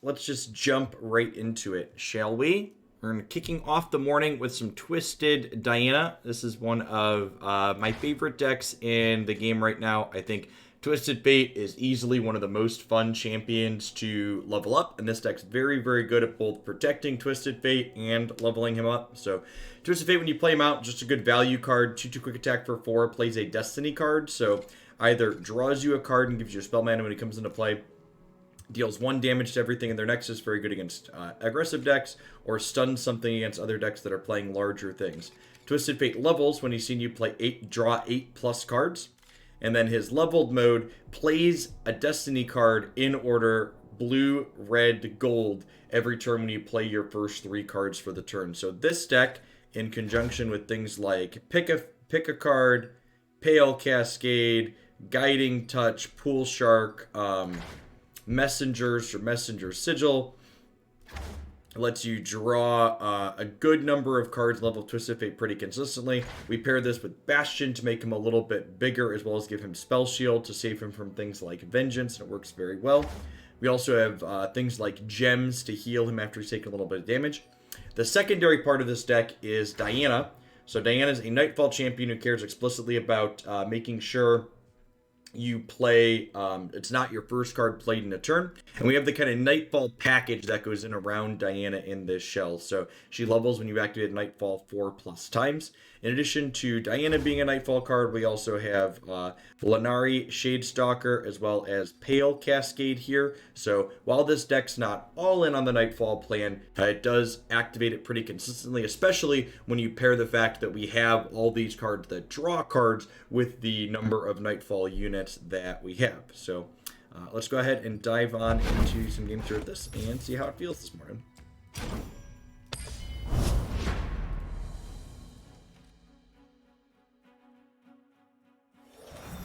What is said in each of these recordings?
let's just jump right into it, shall we? We're kicking off the morning with some Twisted Diana. This is one of my favorite decks in the game right now. I think Twisted Fate is easily one of the most fun champions to level up, and this deck's very, very good at both protecting Twisted Fate and leveling him up. So Twisted Fate, when you play him out, just a good value card. 2/2 quick attack for 4, plays a Destiny card, so either draws you a card and gives you a spell mana when he comes into play, deals 1 damage to everything in their nexus, very good against aggressive decks, or stuns something against other decks that are playing larger things. Twisted Fate levels when he's seen you play draw 8+ cards, and then his leveled mode plays a Destiny card in order blue, red, gold every turn when you play your first 3 cards for the turn. So this deck, in conjunction with things like pick a card, Pale Cascade, Guiding Touch, Pool Shark, Messengers or Messenger Sigil, lets you draw a good number of cards, level Twisted Fate pretty consistently. We pair this with Bastion to make him a little bit bigger, as well as give him Spell Shield to save him from things like Vengeance, and it works very well. We also have things like Gems to heal him after he's taken a little bit of damage. The secondary part of this deck is Diana. So Diana is a Nightfall champion who cares explicitly about making sure you play, it's not your first card played in a turn. And we have the kind of Nightfall package that goes in around Diana in this shell. So she levels when you activate Nightfall 4+ times. In addition to Diana being a Nightfall card, we also have Lanari, Shadestalker, as well as Pale Cascade here. So while this deck's not all in on the Nightfall plan, it does activate it pretty consistently, especially when you pair the fact that we have all these cards that draw cards with the number of Nightfall units that we have. So let's go ahead and dive on into some game through this and see how it feels this morning.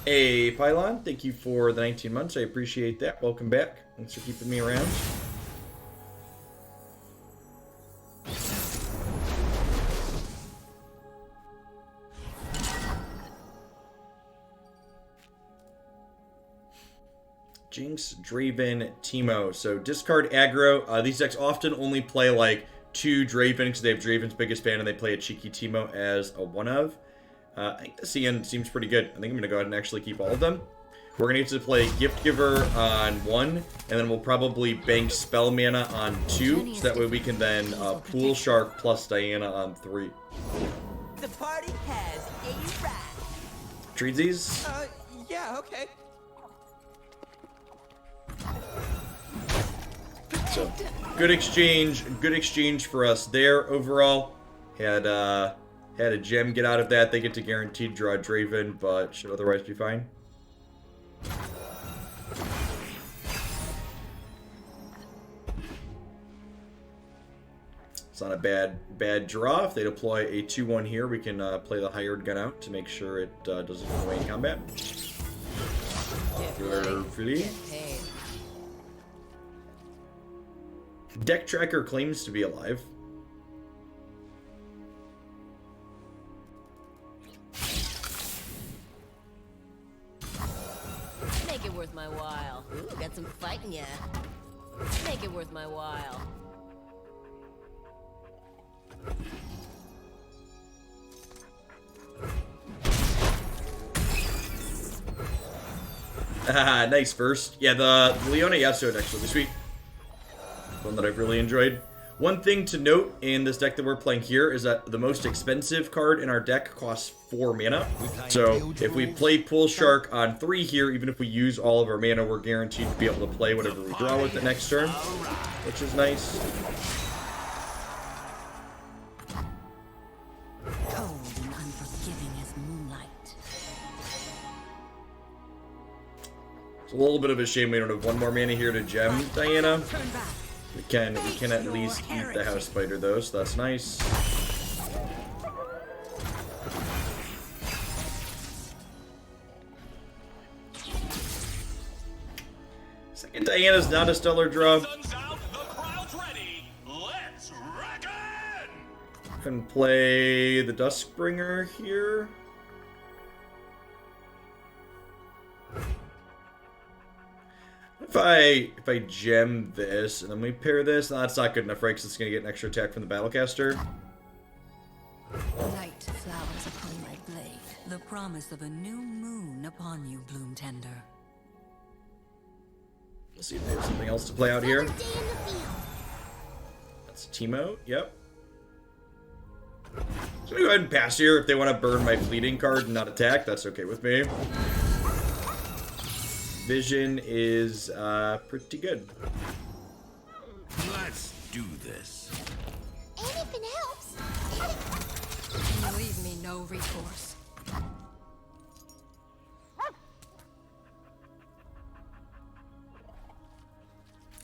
Hey, Pylon, thank you for the 19 months. I appreciate that. Welcome back. Thanks for keeping me around. Jinx, Draven, Teemo. So discard aggro. These decks often only play like 2 Draven because they have Draven's biggest fan and they play a cheeky Teemo as a one of. I think the CN seems pretty good. I think I'm going to go ahead and actually keep all of them. We're going to get to play Gift Giver on 1, and then we'll probably bank Spell Mana on 2, so that way we can then Pool Shark plus Diana on 3. The party has arrived. Treatsies? Yeah, okay. So, good exchange for us there overall. Had a gem get out of that. They get to guaranteed draw Draven, but should otherwise be fine. It's not a bad draw. If they deploy a 2/1 here, we can play the hired gun out to make sure it doesn't go away in combat. Carefully. Deck Tracker claims to be alive. Make it worth my while. Ooh, got some fighting ya. Make it worth my while. Nice first. Yeah, the Leona Yasuo deck's really sweet. One that I've really enjoyed. One thing to note in this deck that we're playing here is that the most expensive card in our deck costs 4 mana. So if we play Pool Shark on 3 here, even if we use all of our mana, we're guaranteed to be able to play whatever we draw with the next turn, which is nice. Cold and unforgiving as moonlight. It's a little bit of a shame we don't have 1 more mana here to gem Diana. We can at least eat the House Spider though, so that's nice. Second Diana's not a stellar draw. Can play the Duskbringer here. If I gem this and then we pair this, no, that's not good enough, right? Because it's going to get an extra attack from the Battlecaster. Light flowers upon my blade. The promise of a new moon upon you, Bloom Tender. Let's see if they have something else to play out here. Another day in the field. That's Teemo, yep. So go ahead and pass here. If they want to burn my fleeting card and not attack, that's okay with me. Vision is pretty good. Let's do this. Anything helps. You leave me no recourse.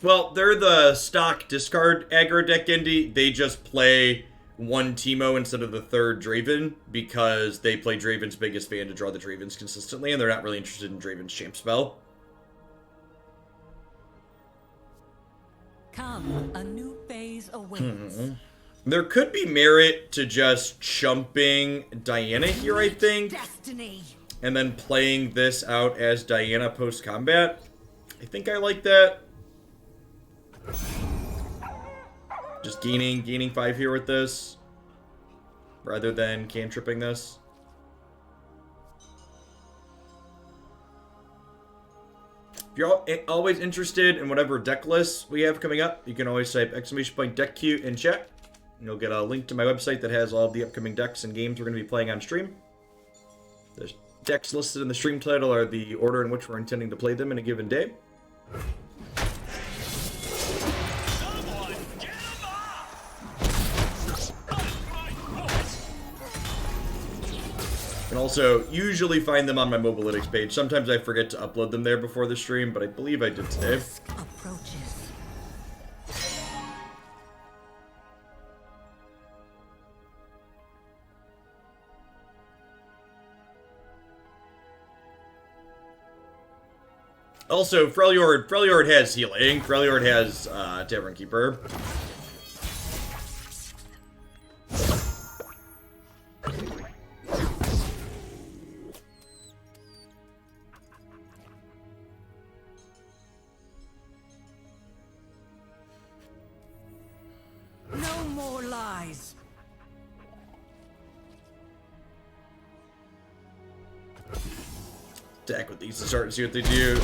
Well, they're the stock discard aggro deck indie. They just play one Teemo instead of the third Draven because they play Draven's biggest fan to draw the Dravens consistently, and they're not really interested in Draven's champ spell. Come, a new phase awaits. There could be merit to just chumping Diana here, I think, Destiny. and then playing this out as Diana post-combat. I think I like that. Just gaining 5 here with this, rather than cantripping this. If you're always interested in whatever deck lists we have coming up, you can always type !deckq in chat. And you'll get a link to my website that has all of the upcoming decks and games we're going to be playing on stream. The decks listed in the stream title are the order in which we're intending to play them in a given day. And also, usually find them on my Mobalytics page. Sometimes I forget to upload them there before the stream, but I believe I did today. Dusk approaches. Also, Freljord has healing. Freljord has Tavern Keeper. No more lies. Attack with these to start and see what they do.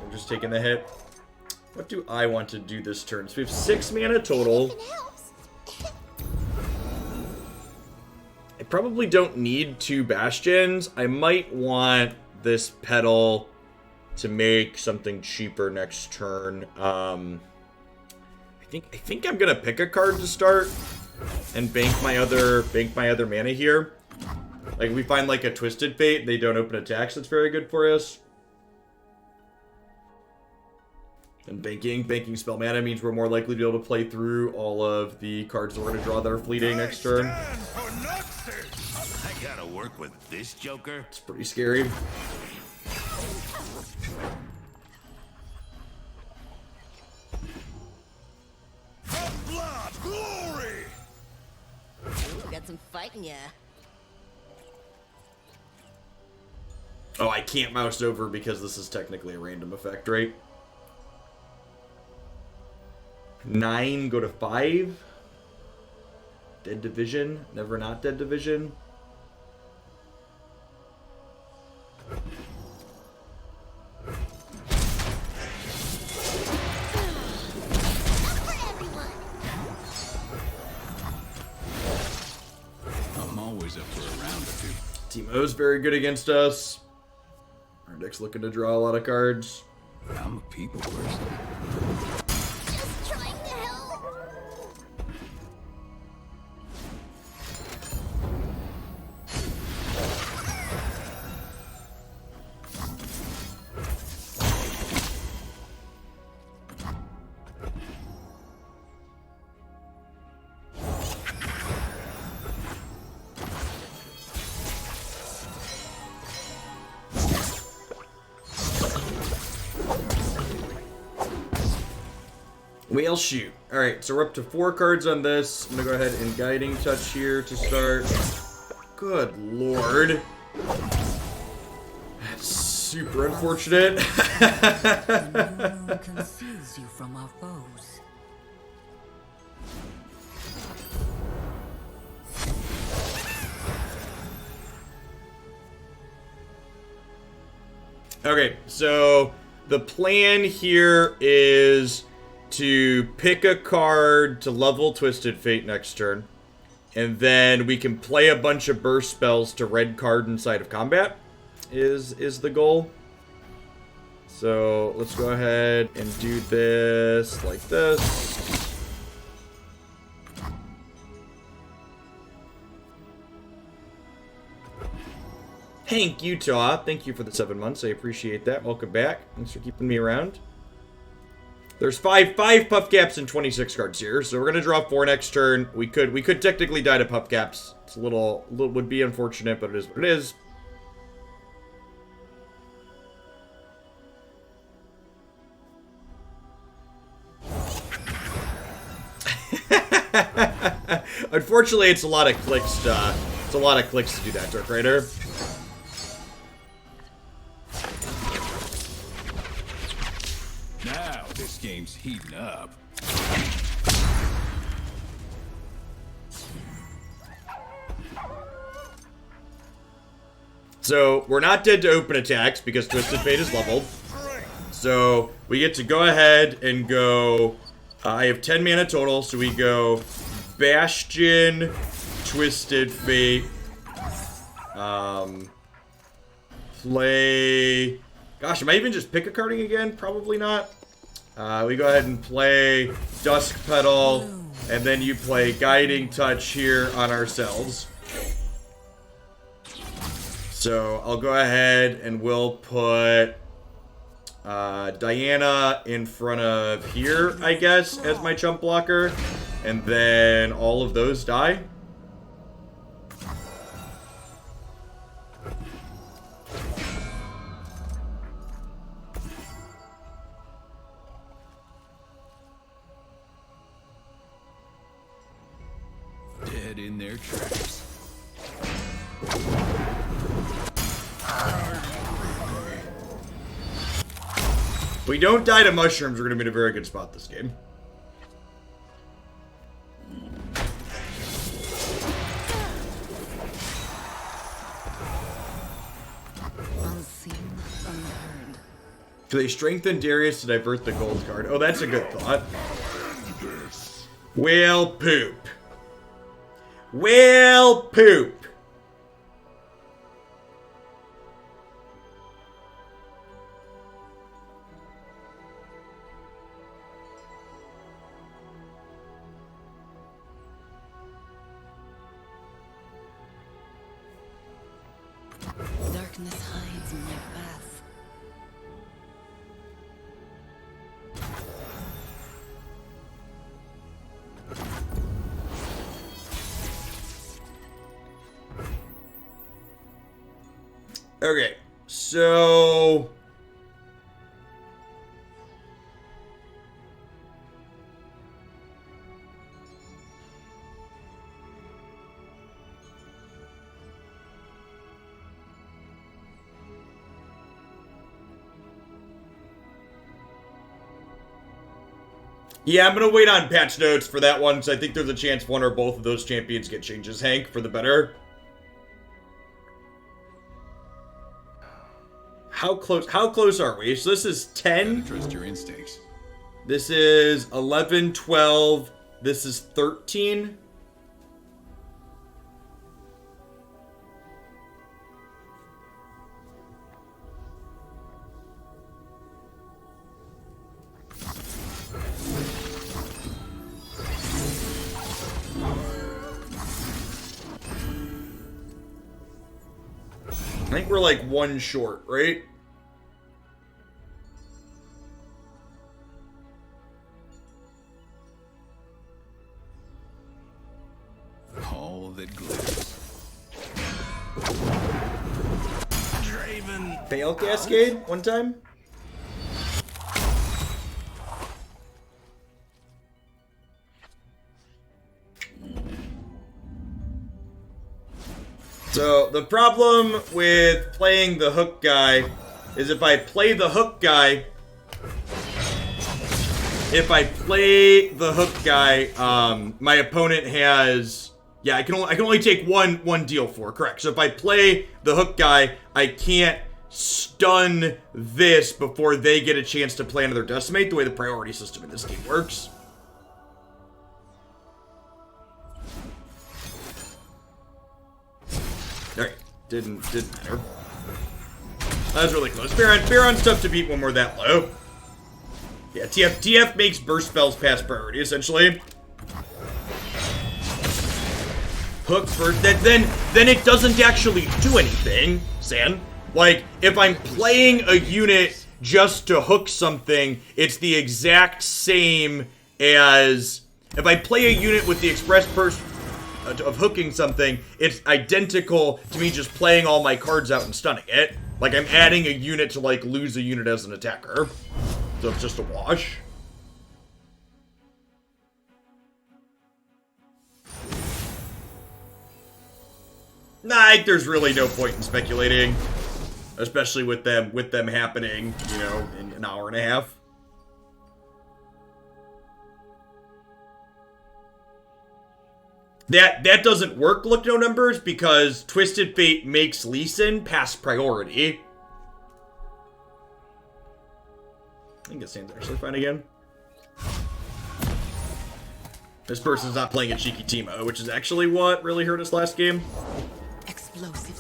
We're just taking the hit. What do I want to do this turn? So we have 6 mana total. Anything helps. I probably don't need 2 Bastions. I might want this Petal to make something cheaper next turn. I think I'm gonna pick a card to start and bank my other mana here. Like, if we find like a Twisted Fate, they don't open attacks, that's very good for us. And banking spell mana means we're more likely to be able to play through all of the cards that we're going to draw that are fleeting next turn. I gotta work with this joker. It's pretty scary. Blood glory. Ooh, got some fight in ya. Oh, I can't mouse over because this is technically a random effect, right? 9 go to 5. Dead Division. Never not Dead Division. I'm always up for a round or two. Teemo's very good against us. Our deck's looking to draw a lot of cards. I'm a people person. Just trying to help. We'll shoot. Alright, so we're up to 4 cards on this. I'm gonna go ahead and Guiding Touch here to start. Good lord. That's super unfortunate. The new moon conceals you from our foes. Okay, so the plan here is to pick a card to level Twisted Fate next turn. And then we can play a bunch of burst spells to red card inside of combat is the goal. So let's go ahead and do this like this. Hank Utah, thank you for the 7 months. I appreciate that. Welcome back. Thanks for keeping me around. There's five puff caps and 26 cards here, so we're gonna draw 4 next turn. We could technically die to puff caps. It's a little would be unfortunate, but it is what it is. Unfortunately, it's a lot of clicks to do that, Dark Rider. Now this game's heating up. So we're not dead to open attacks because Twisted Fate is leveled. So we get to go ahead and go. I have 10 mana total, so we go Bastion, Twisted Fate, play. Gosh, am I even just pick a carding again? Probably not. We go ahead and play Dusk Petal, and then you play Guiding Touch here on ourselves. So I'll go ahead and we'll put Diana in front of here, I guess, as my chump blocker. And then all of those die. Dead in their tracks. If we don't die to mushrooms, we're going to be in a very good spot this game. Unseen, unheard. Do they strengthen Darius to divert the gold card? Oh, that's a good thought. Whale poop. Whale poop. Darkness hides in my path. Okay, so yeah, I'm gonna wait on patch notes for that one, because I think there's a chance one or both of those champions get changes, Hank, for the better. How close are we? So this is 10. Trust your instincts. This is 11, 12. This is 13. I think we're like one short, right? All that glitters. Draven. Fail Cascade one time? So, the problem with playing the hook guy is if I play the hook guy, my opponent has, yeah, I can only take one deal for, correct. So if I play the hook guy, I can't stun this before they get a chance to play another decimate, the way the priority system in this game works. Alright, didn't matter. That was really close. Baron's tough to beat when we're that low. Yeah, TF makes burst spells past priority, essentially. Hook first, then it doesn't actually do anything, San. Like, if I'm playing a unit just to hook something, it's the exact same as... If I play a unit with the express purpose of hooking something, it's identical to me just playing all my cards out and stunning it. Like, I'm adding a unit to, like, lose a unit as an attacker. So it's just a wash. Nah, there's really no point in speculating. Especially with them happening, you know, in an hour and a half. That doesn't work, look no numbers, because Twisted Fate makes Lee Sin pass priority. I think it stands actually fine again. This person's not playing a cheeky Timo, which is actually what really hurt us last game.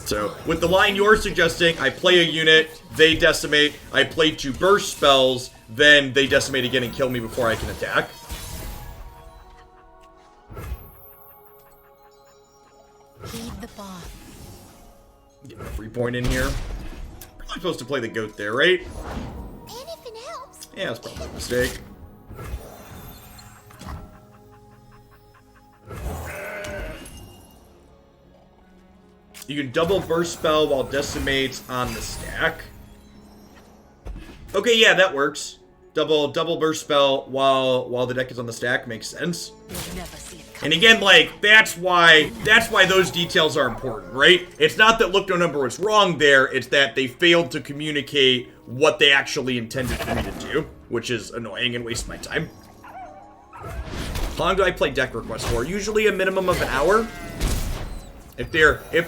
So, with the line you're suggesting, I play a unit, they decimate, I play 2 burst spells, then they decimate again and kill me before I can attack. Heed the bar. Get a free point in here. Probably supposed to play the goat there, right? Anything helps. Yeah, that's probably a mistake. You can double burst spell while decimates on the stack. Okay, yeah, that works. Double burst spell while the deck is on the stack makes sense. And again, like, that's why those details are important, right? It's not that Look No Number was wrong there, it's that they failed to communicate what they actually intended for me to do, which is annoying and wastes my time. How long do I play deck requests for? Usually a minimum of an hour. If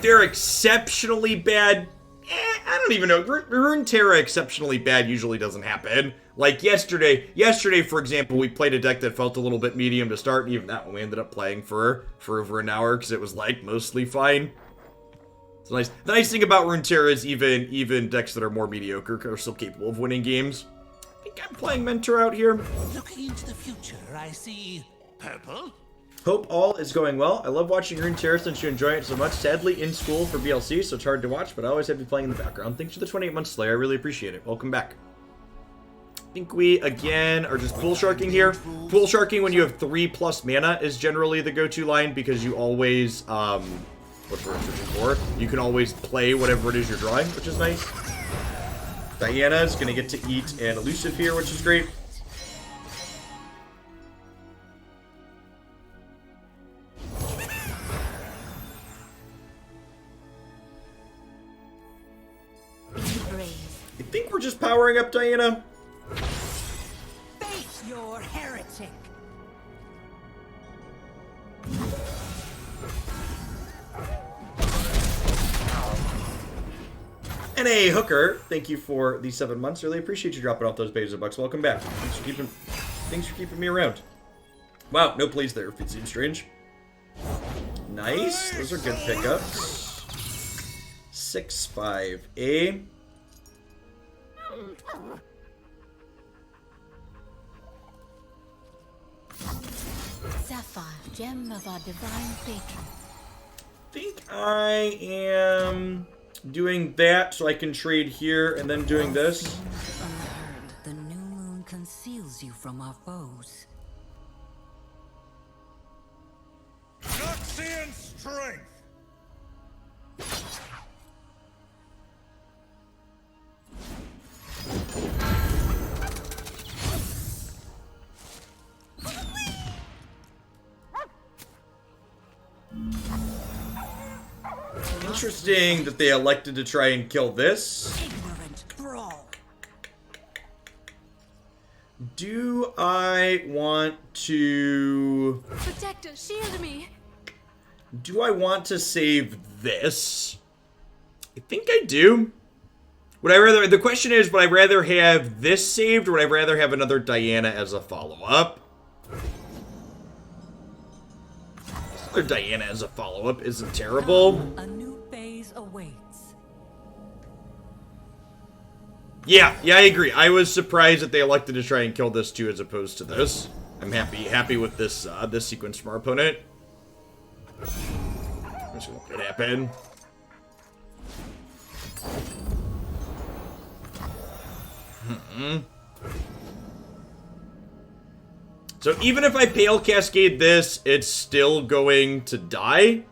they're exceptionally bad, I don't even know. Runeterra exceptionally bad usually doesn't happen. Like yesterday, for example, we played a deck that felt a little bit medium to start, and even that one we ended up playing for over an hour because it was like mostly fine. It's nice. The nice thing about Runeterra is even decks that are more mediocre are still capable of winning games. I think I'm playing Mentor out here. Looking into the future, I see purple. Hope all is going well. I love watching Runeterra since you enjoy it so much. Sadly, in school for BLC, so it's hard to watch, but I always have you playing in the background. Thanks for the 28-month Slayer. I really appreciate it. Welcome back. I think we, again, are just pool sharking here. Pool sharking when you have 3+ mana is generally the go-to line because you always, what's we're searching for? You can always play whatever it is you're drawing, which is nice. Diana is going to get to eat an elusive here, which is great. I think we're just powering up Diana. Face your heretic. And a hooker, thank you for the 7 months. Really appreciate you dropping off those babies of bucks. Welcome back. Thanks for keeping me around. Wow, no please there if it seems strange. Nice. Those are good pickups. 6-5-A. Sapphire, gem of our divine patron. I think I am doing that so I can trade here and then doing this. Unheard, the new moon conceals you from our foes. Noxian strength. Interesting that they elected to try and kill this. Ignorant brawl. I want to... Protector, shield me. Do I want to save this? I think I do. Would I rather... The question is, would I rather have this saved, or would I rather have another Diana as a follow-up? Another Diana as a follow-up isn't terrible. A new phase awaits. Yeah, I agree. I was surprised that they elected to try and kill this too, as opposed to this. I'm happy with this this sequence from our opponent. I'm just gonna let it happen. So even if I Pale Cascade this, it's still going to die.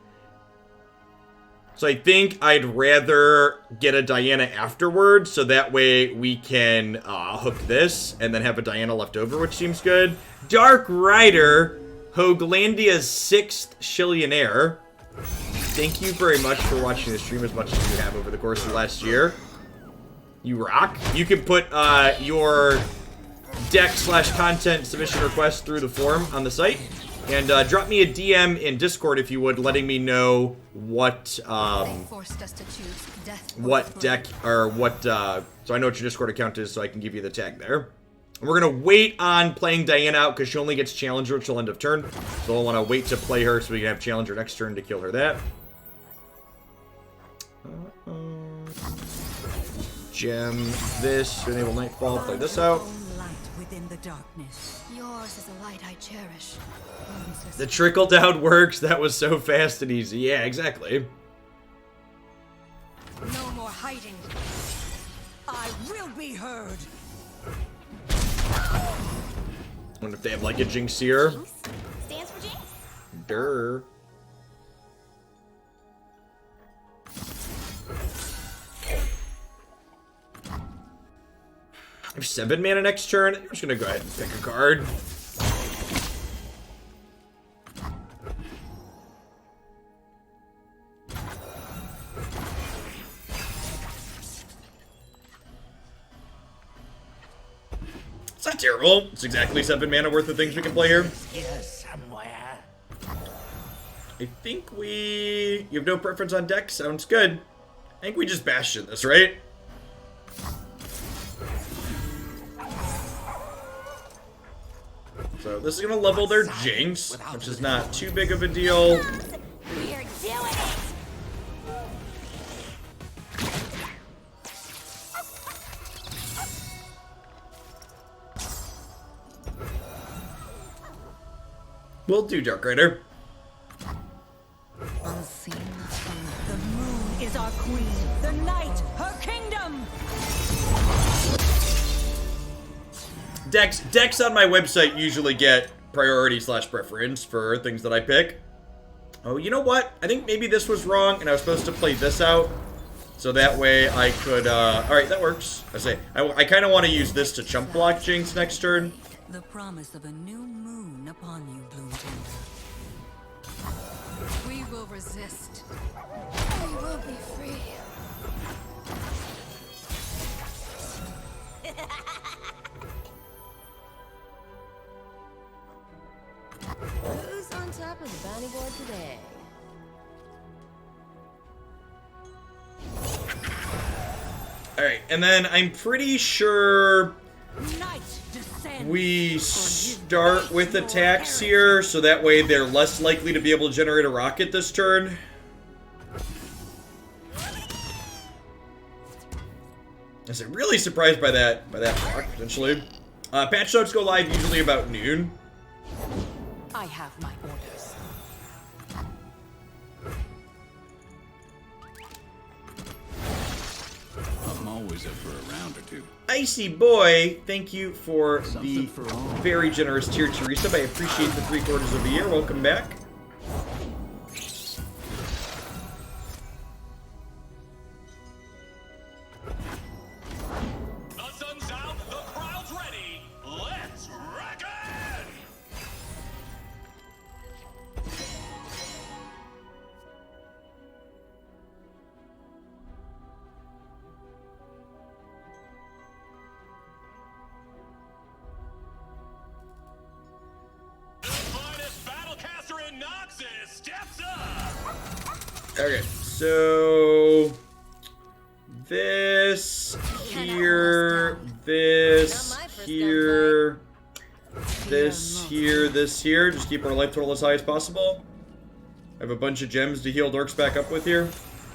So I think I'd rather get a Diana afterwards, so that way we can hook this and then have a Diana left over, which seems good. Dark Rider, Hoaglandia's 6th Shillionaire. Thank you very much for watching the stream as much as you have over the course of the last year. You rock. You can put your deck/content submission request through the form on the site. And drop me a DM in Discord if you would, letting me know what Forced us to choose death. what deck or what so I know what your Discord account is, so I can give you the tag there. And we're gonna wait on playing Diana out because she only gets Challenger till end of turn. So I'll want to wait to play her so we can have Challenger next turn to kill her. That. Gem this to enable Nightfall. Play this out. Light within the darkness. Yours is a light I cherish. The trickle down works. That was so fast and easy. Yeah, exactly. No more hiding. I will be heard. I wonder if they have like a Jinx here. Stands for Jinx. Durr. I have 7 mana next turn. I'm just gonna go ahead and pick a card. It's not terrible. It's exactly 7 mana worth of things we can play here. Here somewhere. I think we... You have no preference on deck? Sounds good. I think we just Bastion this, right? So this is going to level their Jinx, which is not too big of a deal. We're doing it. We'll do Dark Rider. Unseen the moon is our queen. The night, her kingdom. Decks on my website usually get priority/preference for things that I pick. Oh, you know what? I think maybe this was wrong, and I was supposed to play this out. So that way I could, alright, that works. I kind of want to use this to chump block Jinx next turn. The promise of a new moon upon you, Bloom Tender. We will resist. We will be free. Who's on top of the bounty board today? Alright, and then I'm pretty sure Night descends. we start with attacks here, so that way they're less likely to be able to generate a rocket this turn. I'm really surprised by that block, potentially. Patch notes go live usually about noon. I have my orders. I'm always up for a round or two. Icy Boy, thank you for the Something for all. very generous tier 2 resub. I appreciate the 3/4 of a year. Welcome back. The sun's out, the crowd's ready. Let's rock it! Nemesis steps up. Okay, so this here, this here, this here, this here. Just keep our life total as high as possible. I have a bunch of gems to heal Dorks back up with here.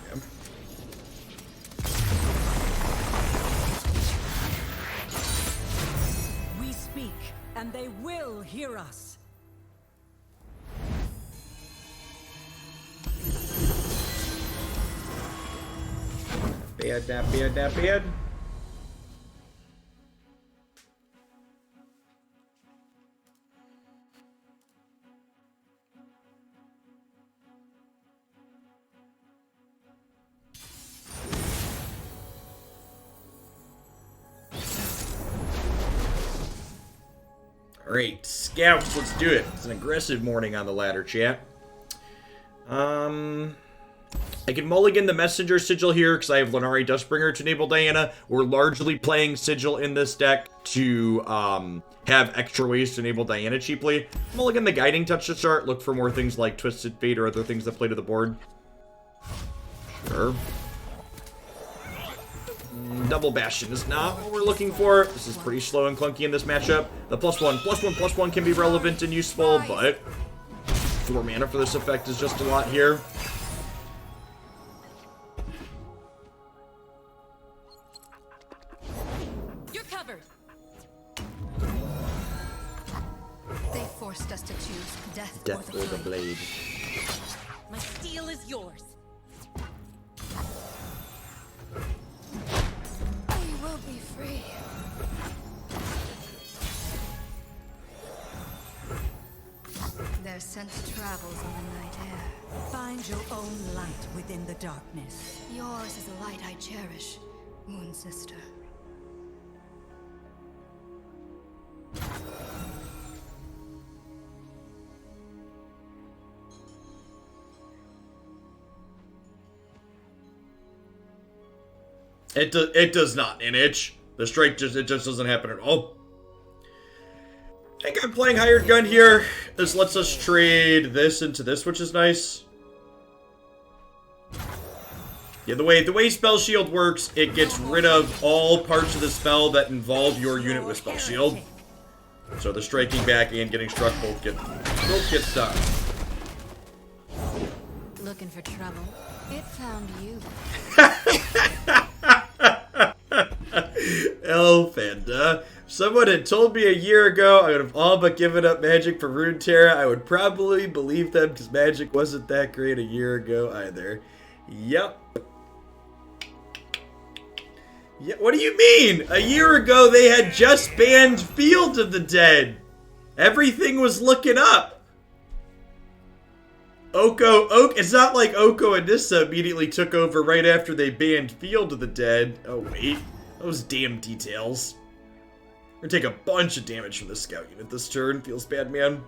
Yeah. We speak, and they will hear us. Bad, that bad, that bad. Alright, scouts, let's do it. It's an aggressive morning on the ladder, chat. I can mulligan the Messenger Sigil here because I have Lenari Dustbringer to enable Diana. We're largely playing Sigil in this deck to have extra ways to enable Diana cheaply. Mulligan the Guiding Touch to start. Look for more things like Twisted Fate or other things that play to the board. Sure. Double Bastion is not what we're looking for. This is pretty slow and clunky in this matchup. The +1/+1/+1 can be relevant and useful, but 4 mana for this effect is just a lot here. You're covered. They forced us to choose death, Death or the blade. My steel is yours. We will be free. Their sense travels on the night air. Find your own light within the darkness. Yours is a light I cherish, Moon Sister. It does not an itch. The strike just doesn't happen at all. I think I'm playing Hired Gun here. This lets us trade this into this, which is nice. Yeah, the way Spell Shield works, it gets rid of all parts of the spell that involve your unit with Spell Shield. So the striking back and getting struck both get stuck. Looking for trouble? It found you. Elfanda. Someone had told me a year ago I would have all but given up Magic for Runeterra. I would probably believe them because Magic wasn't that great a year ago either. Yep. Yeah, what do you mean? A year ago they had just banned Field of the Dead. Everything was looking up. It's not like Oko and Nissa immediately took over right after they banned Field of the Dead. Oh wait, those damn details. We're gonna take a bunch of damage from the scout unit this turn. Feels bad, man.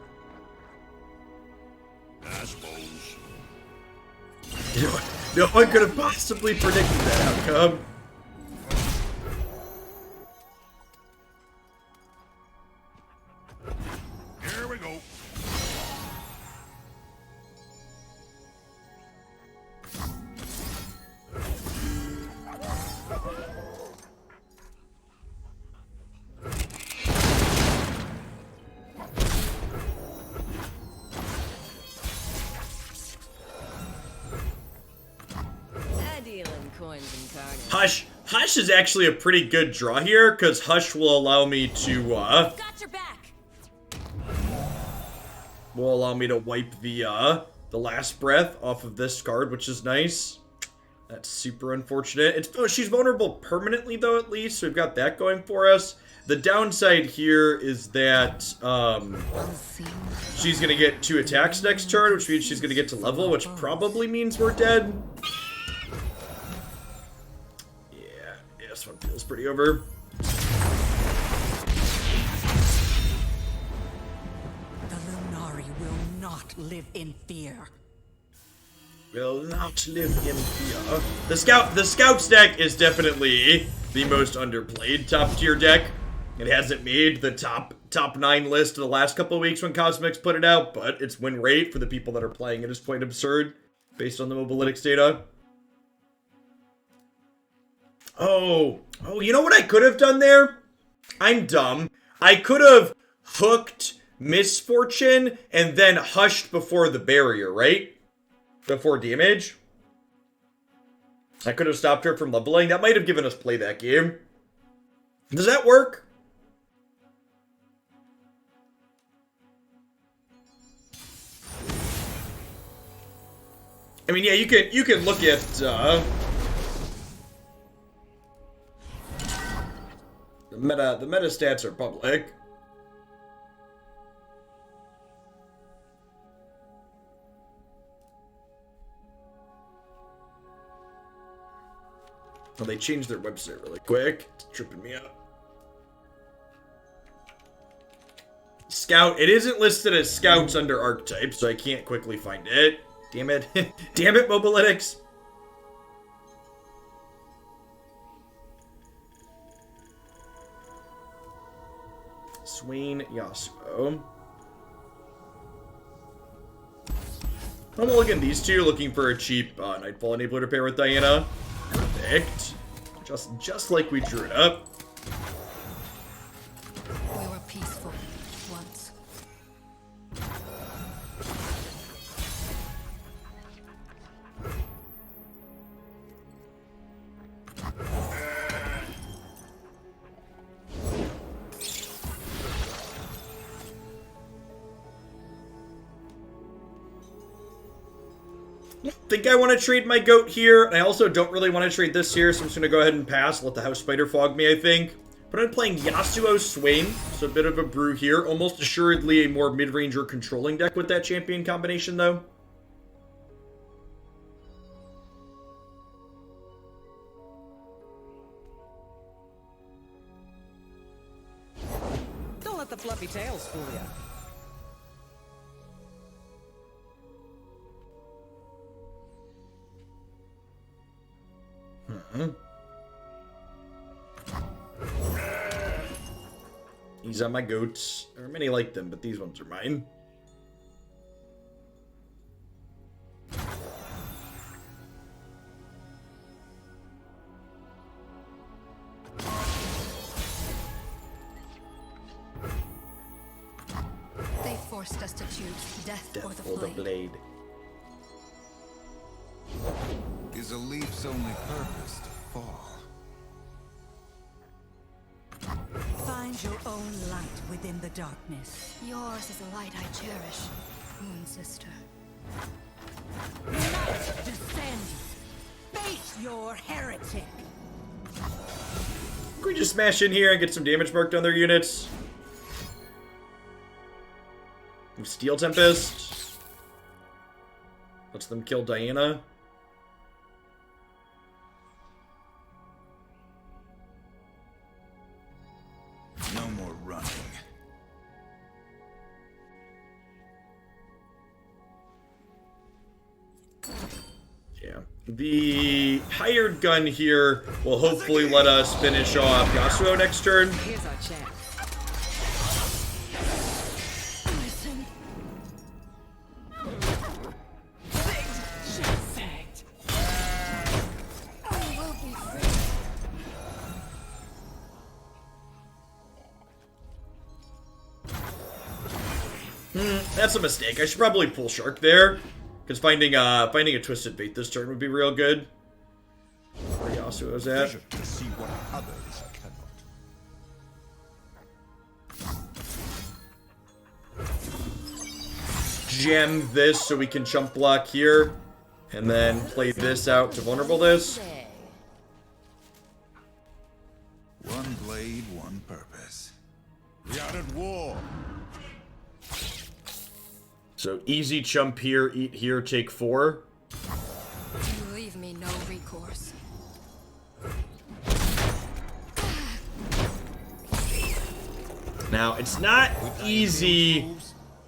I suppose. No one could have possibly predicted that outcome. Here we go. I deal in coins and carnage. Hush is actually a pretty good draw here, because Hush will allow me to, Got your back. wipe the last breath off of this card, which is nice. That's super unfortunate. She's vulnerable permanently, though, at least, so we've got that going for us. The downside here is that, she's gonna get 2 attacks next turn, which means she's gonna get to level, which probably means we're dead. Yeah, this one feels pretty over. The Lunari will not live in fear. Will not live in fear. The Scouts deck is definitely the most underplayed top tier deck. It hasn't made the top 9 list of the last couple of weeks when Cosmix put it out, but its win rate for the people that are playing it is quite absurd based on the Mobalytics data. Oh, you know what I could have done there? I'm dumb. I could have hooked Misfortune and then hushed before the barrier, right? Before damage. I could have stopped her from leveling. That might have given us play that game. Does that work? I mean, yeah, you can look at the meta stats are public. Well, they changed their website really quick. It's tripping me out. Scout. It isn't listed as scouts under archetype, so I can't quickly find it. Damn it. Damn it, Mobalytics. Swain Yasuo. I'm looking at these two, looking for a cheap Nightfall enabler to pair with Diana. Perfect. Just like we drew it up. We were peaceful once. I think I want to trade my goat here. I also don't really want to trade this here, so I'm just going to go ahead and pass. Let the House Spider fog me, I think. But I'm playing Yasuo Swain, so a bit of a brew here. Almost assuredly a more mid-ranger controlling deck with that champion combination, though. Don't let the fluffy tails fool you. These are my goats. There are many like them, but these ones are mine. They forced us to choose death or Death or the blade. blade. Is a leaf's only purpose to fall? Find your own light within the darkness. Yours is a light I cherish, Moon Sister. Night descend! Face your heretic! Can we just smash in here and get some damage marked on their units? Steel Tempest. Lets them kill Diana. No more running. Yeah. The hired gun here will hopefully let us finish off Yasuo next turn. Here's our chance. Listen. Perfect. I will be free. That's a mistake. I should probably pull Shark there. Because finding a Twisted Bait this turn would be real good. Where Yasuo's at. Pleasure to see what others cannot. Gem this so we can chump block here. And then play this out to vulnerable this. One blade, one purpose. We are at war. So easy chump here, eat here, take 4. You leave me no recourse. Now, it's not easy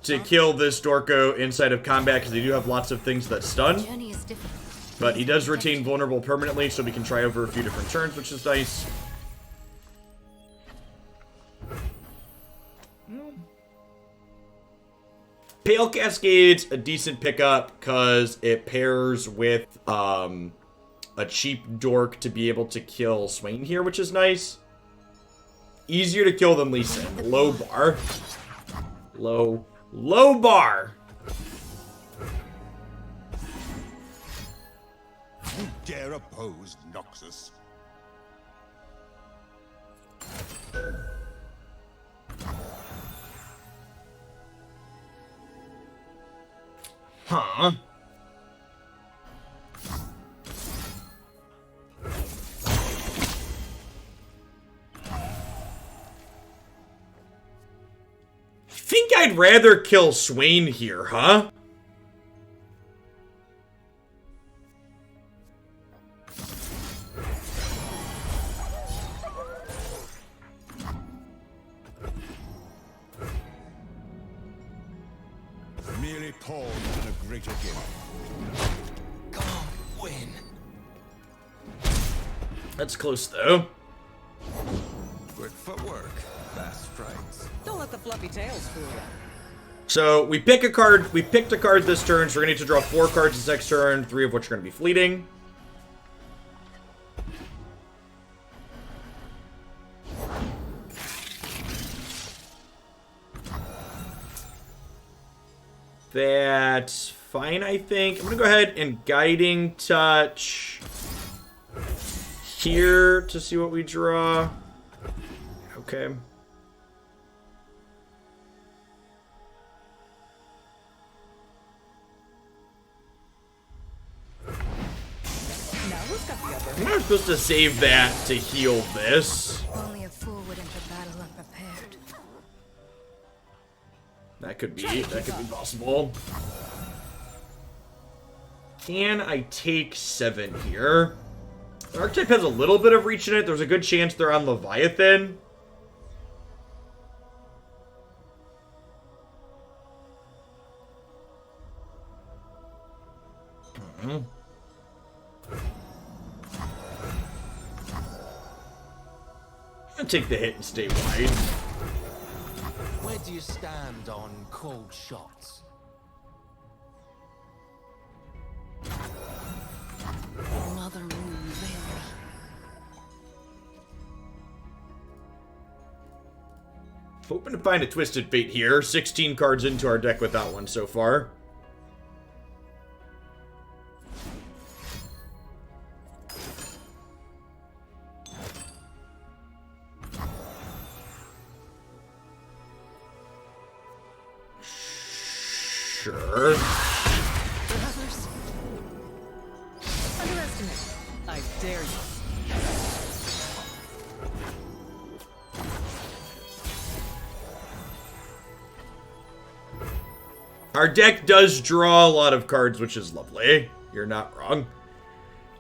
to kill this Dorko inside of combat because they do have lots of things that stun. Journey is difficult. But he does retain vulnerable permanently, so we can try over a few different turns, which is nice. Pale Cascade's a decent pickup because it pairs with a cheap dork to be able to kill Swain here, which is nice. Easier to kill than Lee Sin. Low bar. Low bar. You dare oppose Noxus? Huh. I think I'd rather kill Swain here, huh? Merely pawns in a greater game. Come win. That's close, though. Good footwork. Fast strikes. Don't let the fluffy tails fool you. So, we pick a card. We picked a card this turn, so we're going to need to draw 4 cards this next turn, 3 of which are going to be fleeting. That's fine, I think. I'm going to go ahead and Guiding Touch here to see what we draw. Okay. Now who's got the upper I'm not supposed to save that to heal this. Only a fool would enter battle unprepared. That could be possible. Can I take 7 here? The archetype has a little bit of reach in it. There's a good chance they're on Leviathan. I'll take the hit and stay wide. Where do you stand on cold shots? Mother Moon veil me. Hoping to find a Twisted Fate here. 16 cards into our deck with that one so far. Sure. brothers? Underestimate. I dare you. Our deck does draw a lot of cards, which is lovely. You're not wrong.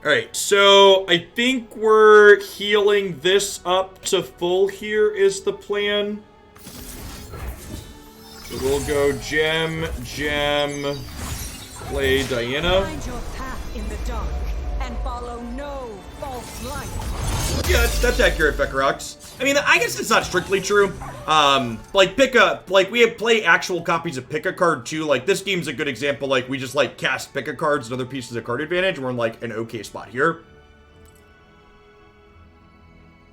Alright, so I think we're healing this up to full here is the plan. So we'll go Gem, play Diana. Find your path in the dark and follow no false light. Yeah, that's accurate, Beckerox. I mean, I guess it's not strictly true. We play actual copies of Pick a Card too. Like, this game's a good example. Like, we just, like, cast Pick a Cards and other pieces of card advantage, and we're in, like, an okay spot here.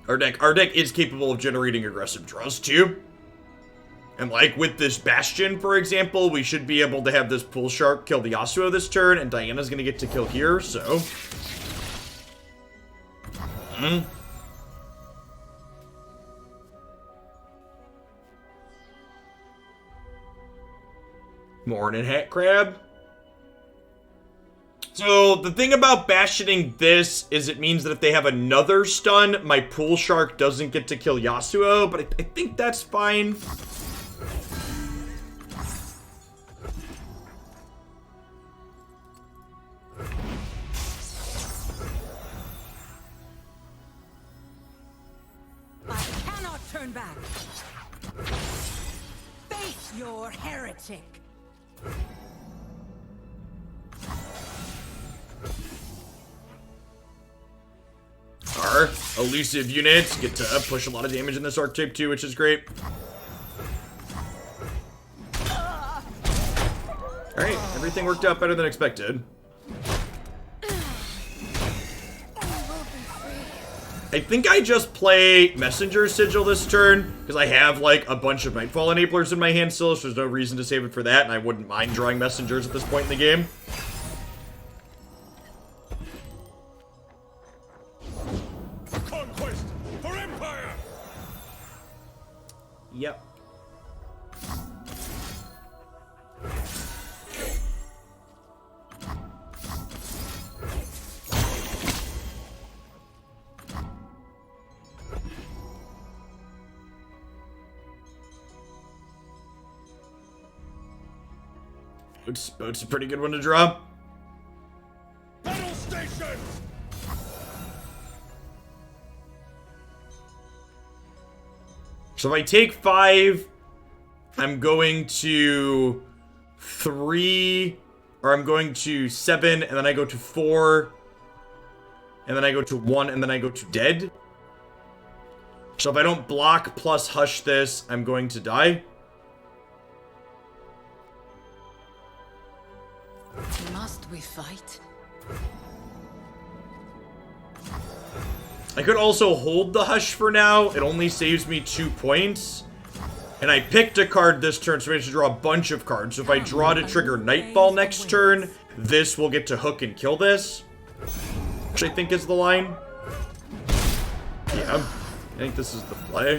Our deck is capable of generating aggressive draws too. And, like, with this Bastion, for example, we should be able to have this Pool Shark kill the Yasuo this turn, and Diana's gonna get to kill here, so... Morning, Hat Crab. So, the thing about Bastioning this is it means that if they have another stun, my Pool Shark doesn't get to kill Yasuo, but I think that's fine. I cannot turn back. Face your heretic. Our elusive units get to push a lot of damage in this archetype too, which is great. Alright, everything worked out better than expected. I think I just play Messenger Sigil this turn, because I have, like, a bunch of Nightfall Enablers in my hand still, so there's no reason to save it for that, and I wouldn't mind drawing Messengers at this point in the game. For conquest! For empire! Yep. Boat's a pretty good one to draw. Battle station! So if I take 5, I'm going to 3, or I'm going to 7, and then I go to 4, and then I go to 1, and then I go to dead. So if I don't block plus hush this, I'm going to die. Must we fight? I could also hold the hush for now. It only saves me 2 points. And I picked a card this turn, so I have to draw a bunch of cards. So if I draw to trigger Nightfall next turn, this will get to hook and kill this. Which I think is the line. Yeah, I think this is the play.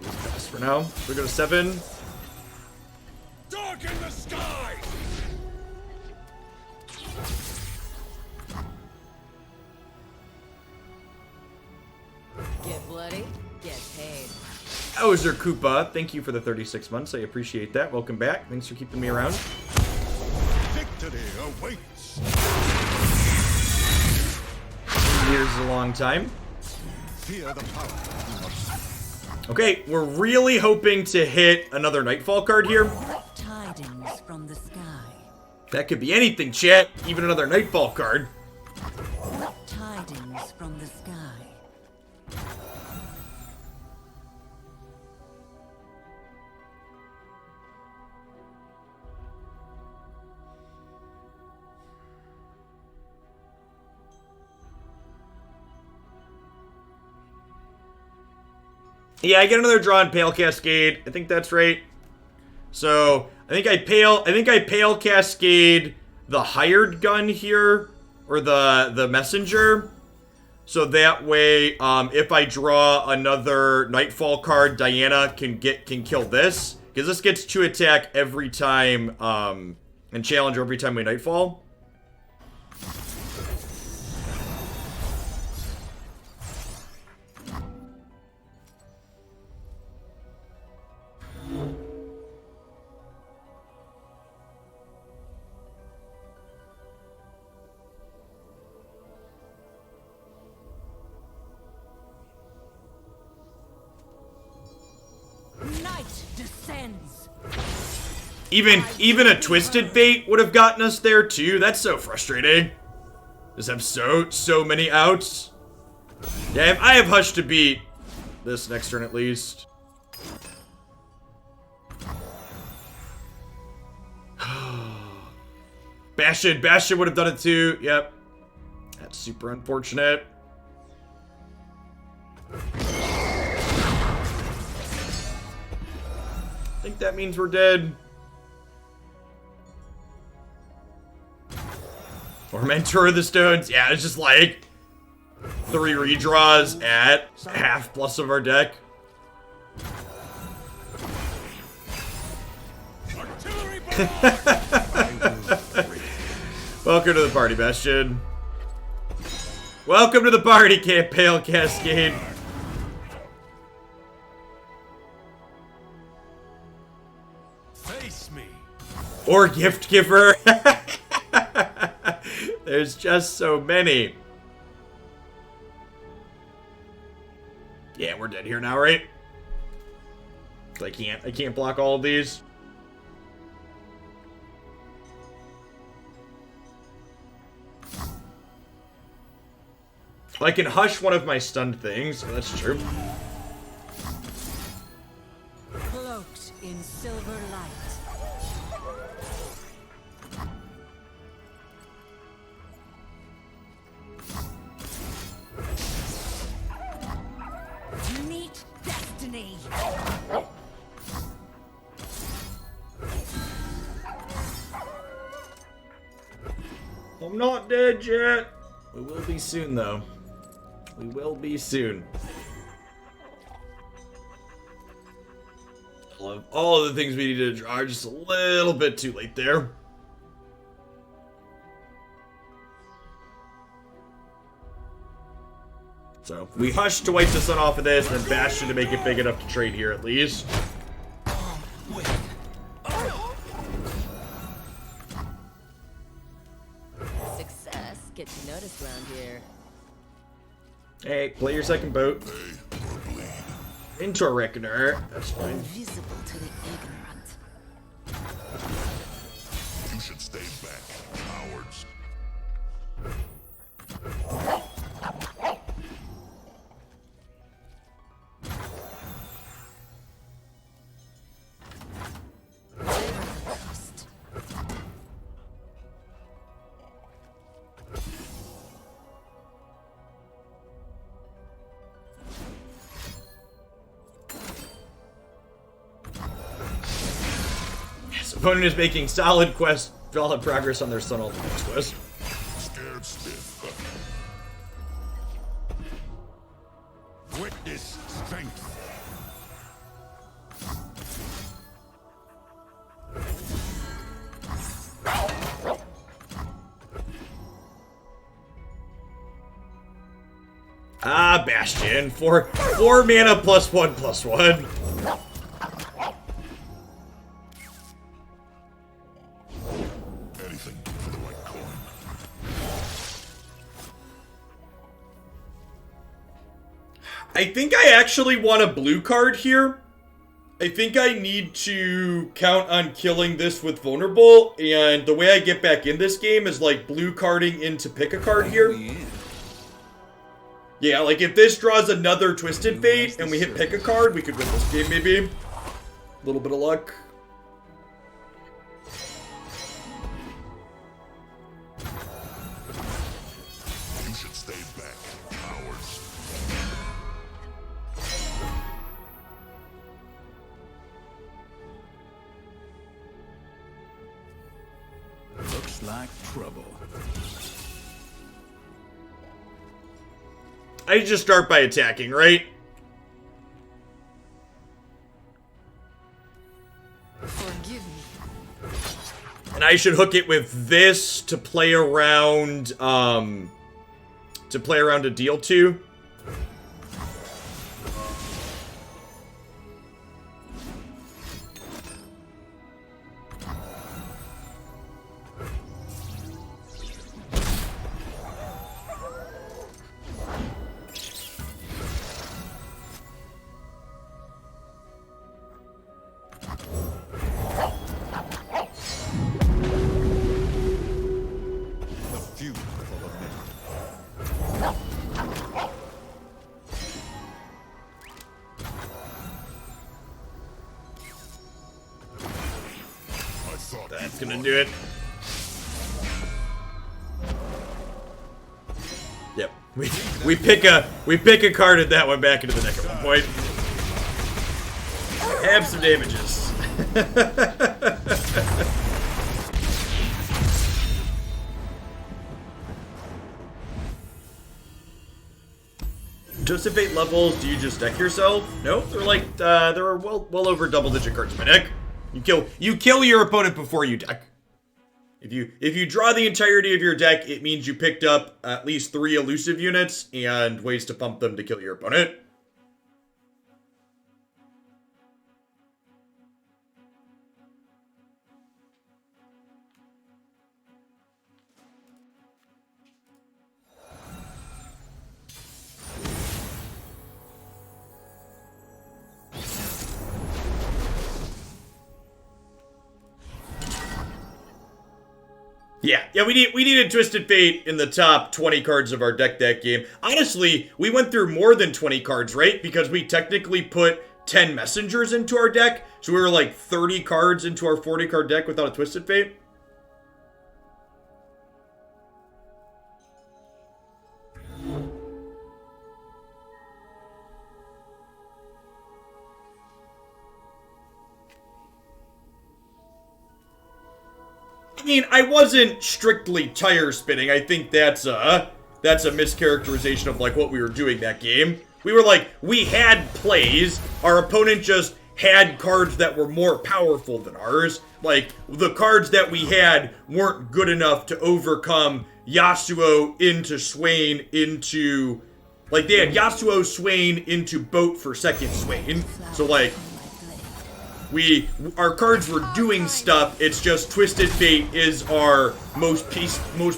Use pass for now. So we go to 7. Dark in the sky! Get bloody, get paid. Owzer Koopa, thank you for the 36 months. I appreciate that. Welcome back. Thanks for keeping me around. Victory awaits! Years is a long time. Fear the power. Okay, we're really hoping to hit another Nightfall card here. Tidings from the sky. That could be anything, chat. Even another Nightfall card. Tidings from the sky. Yeah, I get another draw on Pale Cascade. I think that's right. So I think I Pale Cascade the hired gun here, or the messenger. So that way, if I draw another Nightfall card, Diana can kill this, because this gets 2 attack every time, and Challenger every time we Nightfall. Night descends. Even a Twisted Fate would have gotten us there too. That's so frustrating. Just have so many outs. Yeah, I have Hush to beat this next turn at least. Bastion would have done it too. Yep. That's super unfortunate. I think that means we're dead. Or Mentor of the Stones. Yeah, it's just like 3 redraws at half plus of our deck. Artillery Welcome to the party, Bastion. Welcome to the party, Pale Cascade. Face me! Or Gift Giver. There's just so many. Yeah, we're dead here now, right? I can't block all of these. I can hush one of my stunned things. That's true. Cloaked in silver light. I'm not dead yet. We will be soon, though. We will be soon. All of the things we needed to draw are just a little bit too late there. So, we hush to wipe the sun off of this, and then Bastion to make it big enough to trade here at least. Success gets you noticed around here. Hey, play your second boat. Into a Reckoner. That's fine. Invisible to the ignorant. You should stay back, cowards. Opponent is making solid progress on their Sun Ultimate quest. Scared stiff. Witness strength. Ah, Bastion. Four mana +1/+1. Anything for the white coin. I think I actually want a blue card here. I think I need to count on killing this with vulnerable, and the way I get back in this game is like blue carding in to pick a card here. Yeah, like if this draws another Twisted Fate and we hit pick a card, we could win this game maybe. A little bit of luck. You should stay back, cowards. Looks like trouble. I just start by attacking, right? Forgive me. And I should hook it with this to play around, a deal to. The feud for the minute. I thought That's you gonna won. do it. Yep. We pick a card at that one back into the deck at one point. Have some damages. Twisted Fate levels, do you just deck yourself? No, they're like there are well over double-digit cards in my deck. You kill your opponent before you deck. If you draw the entirety of your deck, it means you picked up at least 3 elusive units and ways to pump them to kill your opponent. Yeah, we needed Twisted Fate in the top 20 cards of our deck that game. Honestly, we went through more than 20 cards, right? Because we technically put 10 messengers into our deck, so we were like 30 cards into our 40 card deck without a Twisted Fate. mean, I wasn't strictly tire spinning. I think that's a mischaracterization of, like, what we were doing that game. We were like, we had plays. Our opponent just had cards that were more powerful than ours. Like, the cards that we had weren't good enough to overcome Yasuo into Swain into... Like, they had Yasuo, Swain into Boat for second Swain. So, like... Our cards were doing stuff, it's just Twisted Fate is our most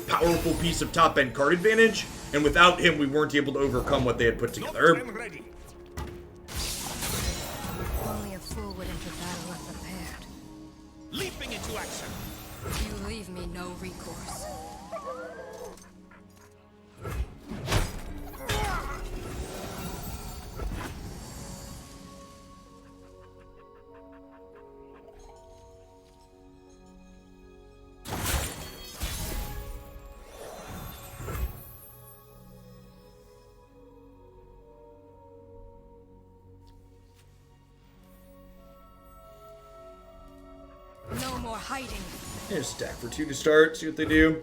powerful piece of top-end card advantage, and without him, we weren't able to overcome what they had put together. Only a fool would enter battle unprepared. Leaping into action. You leave me no recourse. No more hiding. Yeah, stack for 2 to start, see what they do.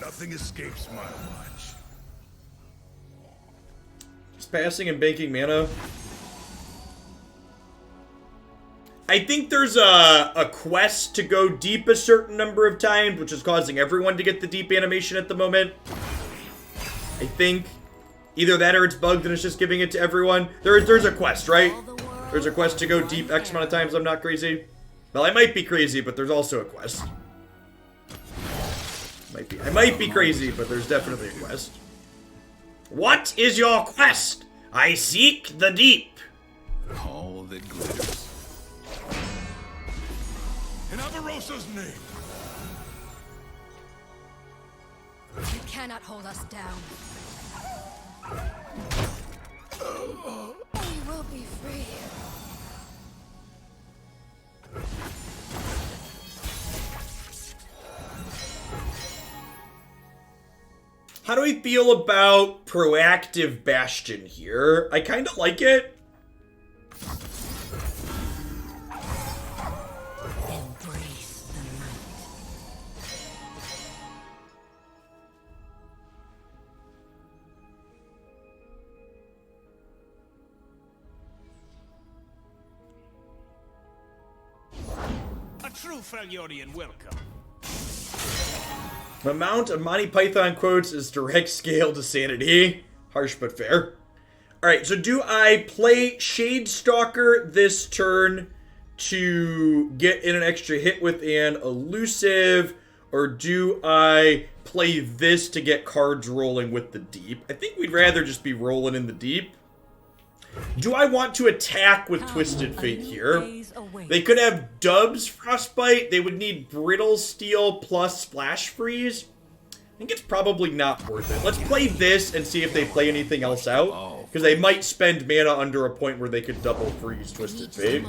Nothing escapes my watch. Just passing and banking mana. I think there's a quest to go deep a certain number of times, which is causing everyone to get the deep animation at the moment. I think. Either that or it's bugged and it's just giving it to everyone. There's a quest, right? There's a quest to go deep X amount of times. I'm not crazy. Well, I might be crazy, but there's also a quest. I might be crazy, but there's definitely a quest. What is your quest? I seek the deep. All that glitters. In Avarosa's name. You cannot hold us down. We will be free. How do we feel about proactive Bastion here? I kind of like it. Embrace the night. A true Freljordian welcome. The amount of Monty Python quotes is direct scale to sanity. Harsh but fair. Alright, so do I play Shade Stalker this turn to get in an extra hit with an elusive, or do I play this to get cards rolling with the deep? I think we'd rather just be rolling in the deep. Do I want to attack with Twisted Fate here? They could have Dubs Frostbite. They would need Brittle Steel plus Splash Freeze. I think it's probably not worth it. Let's play this and see if they play anything else out. Because they might spend mana under a point where they could double freeze Twisted Fate.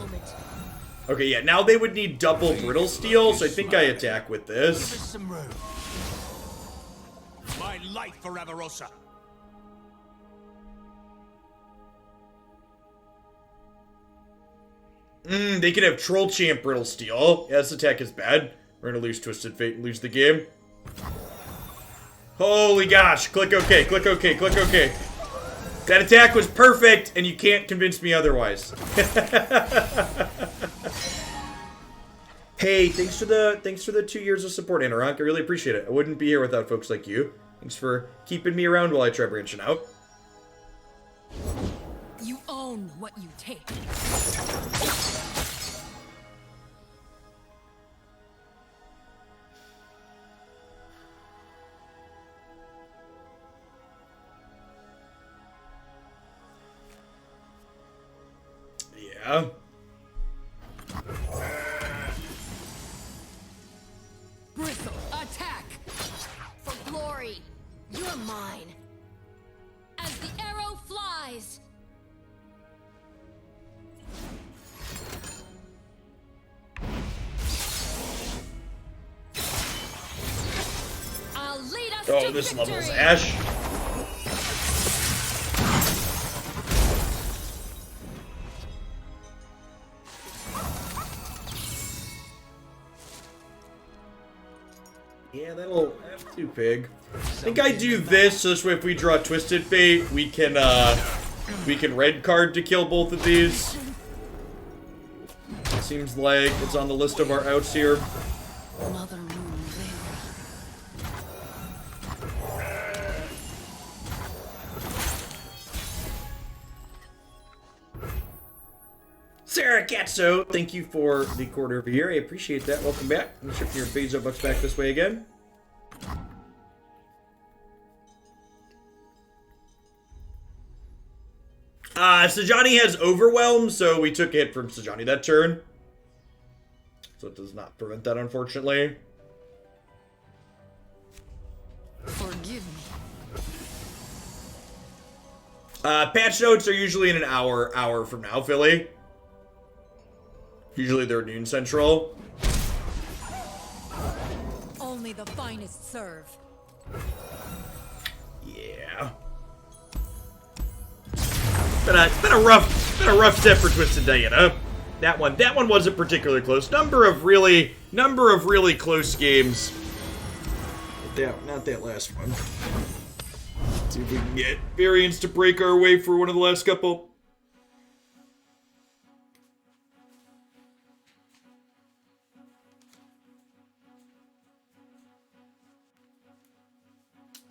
Okay, yeah, now they would need double Brittle Steel, so I think I attack with this. Some room. My life for Avarosa. They could have Troll Champ Brittle Steel. Yeah, this attack is bad. We're gonna lose Twisted Fate and lose the game. Holy gosh. Click OK, click OK, click OK. That attack was perfect, and you can't convince me otherwise. Hey, thanks for the 2 years of support, Anorak. I really appreciate it. I wouldn't be here without folks like you. Thanks for keeping me around while I try branching out. You own what you take. Yeah. Bristle, attack! For glory, you're mine. As the arrow flies. I'll lead us Oh, to this victory. level's Ash. Yeah, that's too big. I think I do this so this way if we draw Twisted Fate, we can red card to kill both of these. Seems like it's on the list of our outs here. Mother Moon Vera. Sarah Gatso, thank you for the quarter of a year. I appreciate that. Welcome back. I'm shifting your Bezo bucks back this way again. Sajani has Overwhelm, so we took a hit from Sajani that turn. So it does not prevent that, unfortunately. Forgive me. Patch notes are usually in an hour from now, Philly. Usually they're noon central. Only the finest serve. Yeah. It's been a rough set for Twisted Diana. That one wasn't particularly close. Number of really close games. Not that last one. Let's see if we can get variants to break our way for one of the last couple.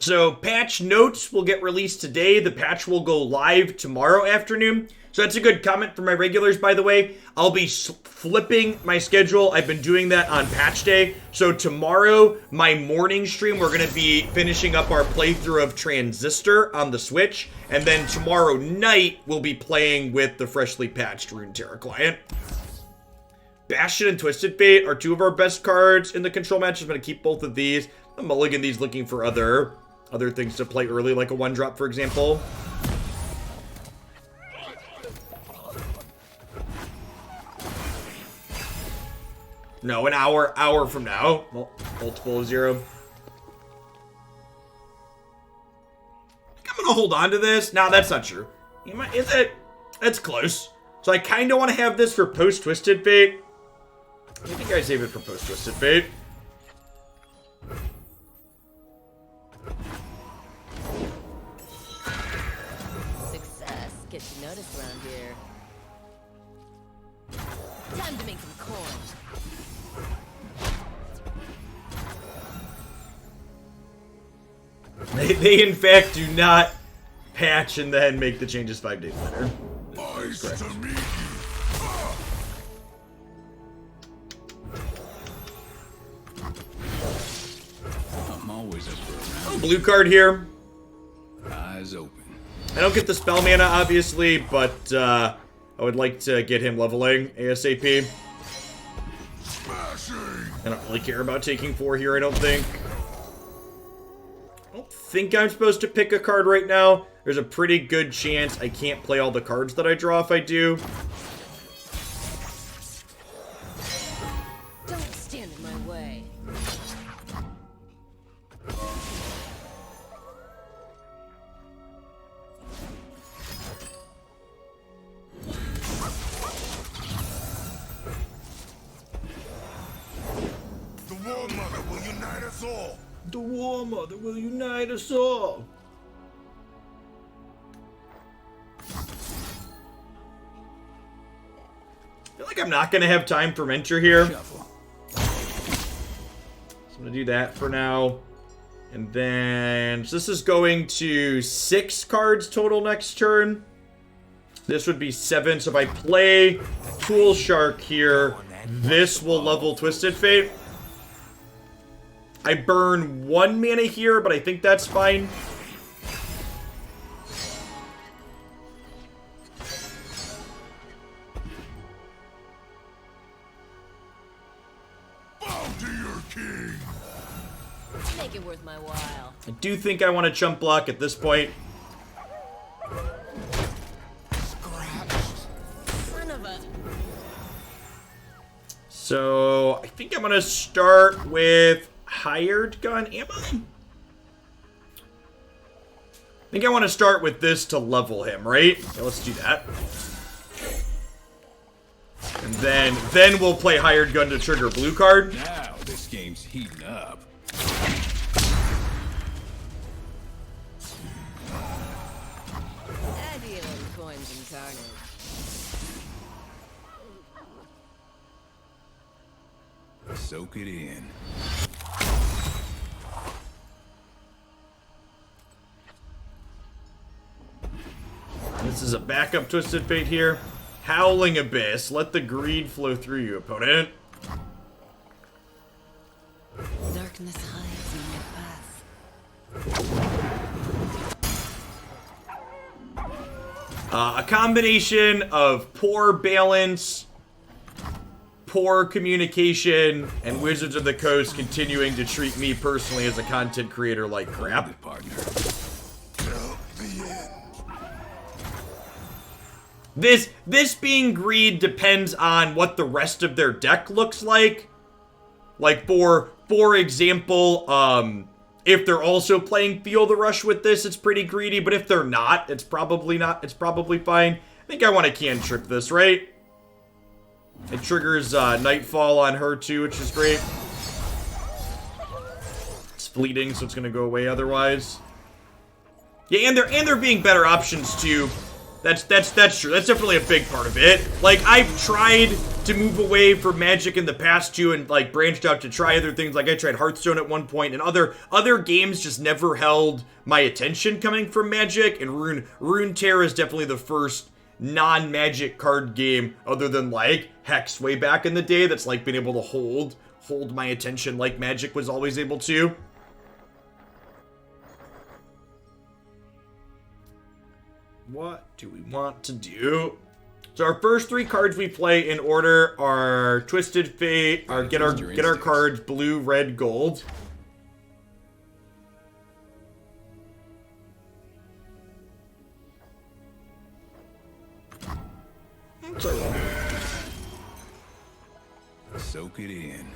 So patch notes will get released today. The patch will go live tomorrow afternoon. So that's a good comment for my regulars, by the way. I'll be flipping my schedule. I've been doing that on patch day. So tomorrow, my morning stream, we're going to be finishing up our playthrough of Transistor on the Switch. And then tomorrow night, we'll be playing with the freshly patched Runeterra client. Bastion and Twisted Fate are two of our best cards in the control match. I'm going to keep both of these. I'm mulligan these looking for other things to play early, like a 1-drop, for example. No, an hour from now. Multiple of 0. I'm gonna hold on to this. No, that's not true. Is it? That's close. So I kind of want to have this for post-Twisted Fate. I think I save it for post-Twisted Fate. Success gets noticed around here. Time to make some coin. They in fact do not patch and then make the changes 5 days later. Nice to meet you. I'm always up for a Blue card here. eyes open. I don't get the spell mana, obviously, but I would like to get him leveling ASAP. Smashing. I don't really care about taking 4 here, I don't think. I don't think I'm supposed to pick a card right now. There's a pretty good chance I can't play all the cards that I draw if I do. Don't stand in my way. The War Mother will unite us all. The War Mother will unite us all. I feel like I'm not going to have time for Mentor here. Shuffle. So I'm going to do that for now. And then, so this is going to 6 cards total next turn. This would be 7. So if I play Tool Shark here, this will level Twisted Fate. I burn 1 mana here, but I think that's fine. Bow to your king. Make it worth my while. I do think I want to chump block at this point. Son of a... So I think I'm going to start with Hired Gun. Am I? I think I want to start with this to level him, right? So let's do that. And then we'll play Hired Gun to trigger blue card. Now this game's heating up. Adios, coins and carnage. Soak it in. This is a backup Twisted Fate here. Howling Abyss. Let the greed flow through you, opponent. Darkness hides in your path. A combination of poor balance, poor communication, and Wizards of the Coast continuing to treat me personally as a content creator like crap. Partner. This being greed depends on what the rest of their deck looks like. Like for example, if they're also playing Feel the Rush with this, it's pretty greedy, but if they're not, it's probably fine. I think I want to cantrip this, right? It triggers Nightfall on her too, which is great. It's fleeting, so it's gonna go away otherwise. Yeah, and there being better options too. That's true. That's definitely a big part of it. Like, I've tried to move away from Magic in the past too, and like branched out to try other things. Like I tried Hearthstone at one point, and other games just never held my attention coming from Magic. And Runeterra is definitely the first non-Magic card game, other than like Hex way back in the day, that's like been able to hold my attention like Magic was always able to. What do we want to do? So our first three cards we play in order are Twisted Fate, get our cards blue, red, gold. Soak it in.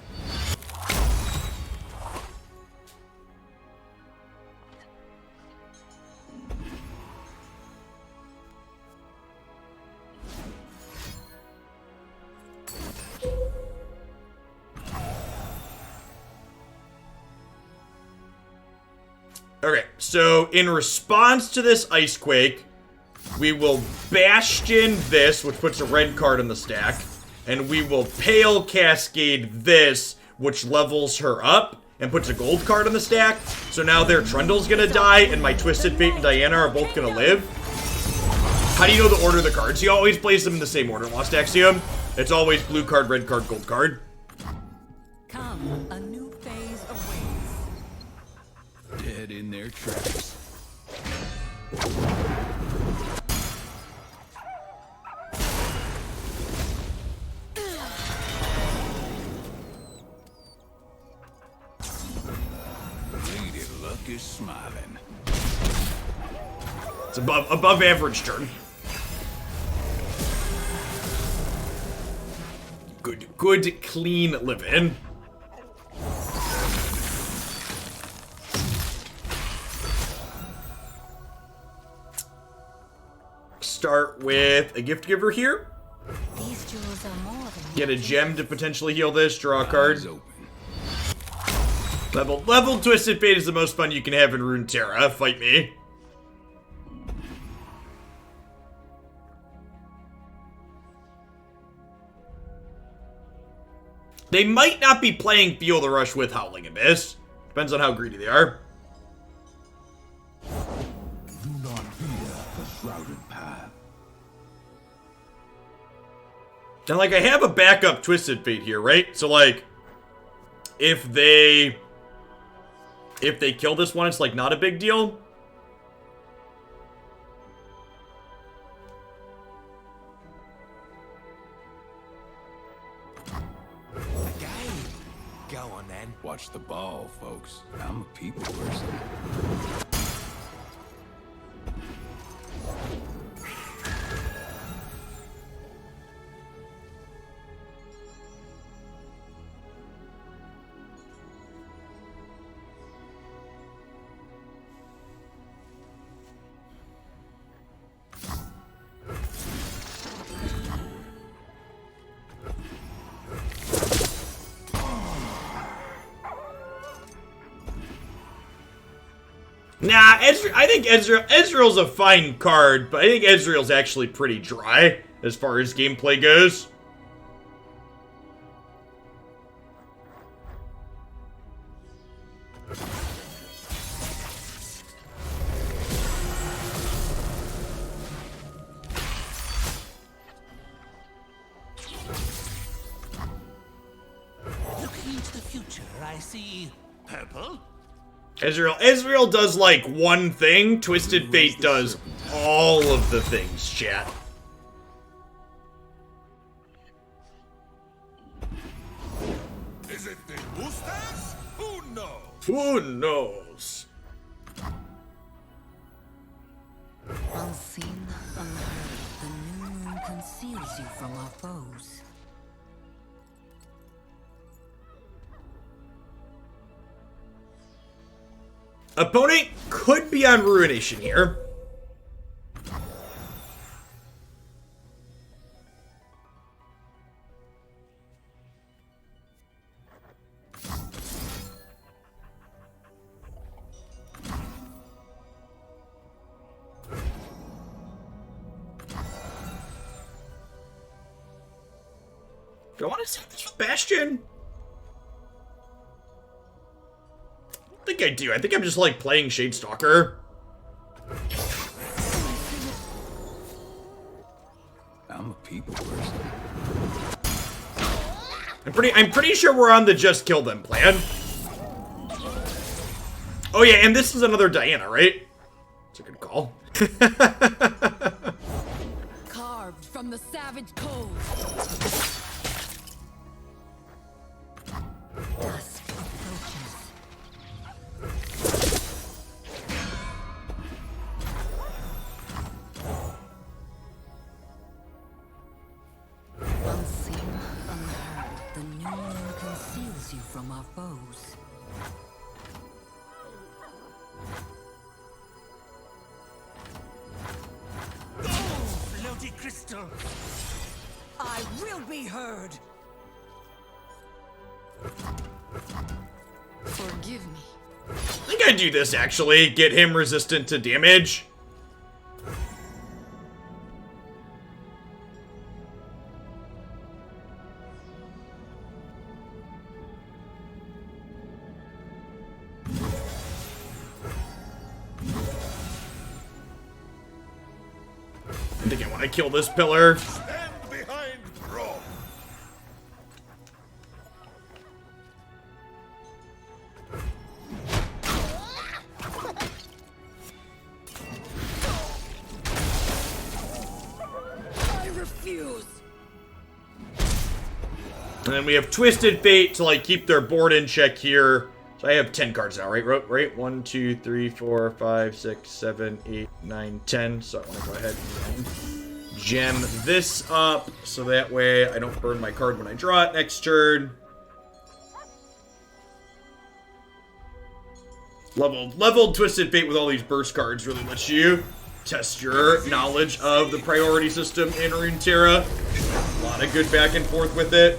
Okay, so in response to this Ice Quake, we will Bastion this, which puts a red card in the stack, and we will Pale Cascade this, which levels her up and puts a gold card in the stack. So now their Trundle's gonna die, and my Twisted Fate and Diana are both gonna live. How do you know the order of the cards? He always plays them in the same order, Lost Axiom. It's always blue card, red card, gold card. Come, a new phase awaits. Dead in their tracks. Lady Luck is smiling. It's above average turn. Good clean live-in. Start with a gift giver here. These jewels are more than Get a gem to potentially heal this. Draw a card. Level Twisted Fate is the most fun you can have in Runeterra. Fight me. They might not be playing Feel the Rush with Howling Abyss. Depends on how greedy they are. Do not fear the shrouded path. And like, I have a backup Twisted Fate here, right? So like, if they kill this one, it's like not a big deal. Go on then. Watch the ball, folks. I'm a people person. Nah, I think Ezreal's a fine card, but I think Ezreal's actually pretty dry as far as gameplay goes. Looking into the future, I see purple. Ezreal does like one thing, Twisted Fate does all of the things, chat. Is it the boosters? Who knows? Who knows? Unseen, unheard, the new moon conceals you from our foes. Opponent could be on Ruination here. Do I want to set this with Bastion? I think I do. I think I'm just like playing Shadestalker. I'm a people person. I'm pretty sure we're on the just kill them plan. Oh yeah, and this is another Diana, right? It's a good call. Carved from the savage code. Dusk approaches. Unseen, unheard, the new moon conceals you from our foes. Floaty crystal. I will be heard. Forgive me. I think I do this actually. Get him resistant to damage. I think I want to kill this pillar. Stand behind Bro. I refuse. And then we have Twisted Fate to like keep their board in check here. So I have 10 cards now, right? Right? 1, 2, 3, 4, 5, 6, 7, 8, 9, 10. So I want to go ahead and gem this up so that way I don't burn my card when I draw it next turn. Leveled Twisted Fate with all these burst cards really lets you test your knowledge of the priority system in Runeterra. A lot of good back and forth with it.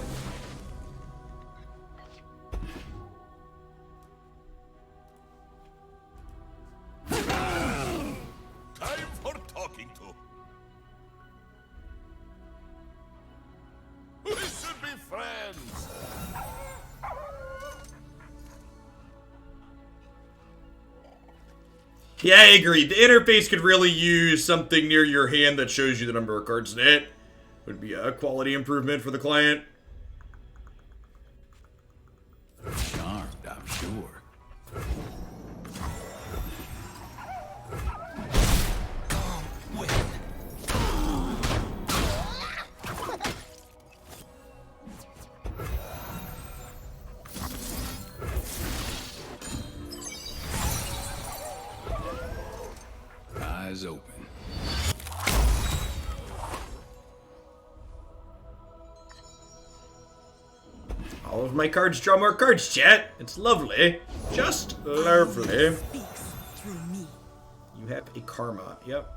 Time for talking to. We should be friends. Yeah, I agree. The interface could really use something near your hand that shows you the number of cards in it. Would be a quality improvement for the client. Charmed, I'm sure. Eyes open. All of my cards draw more cards, chat. It's lovely. Just lovely. Speaks through me. You have a karma. Yep.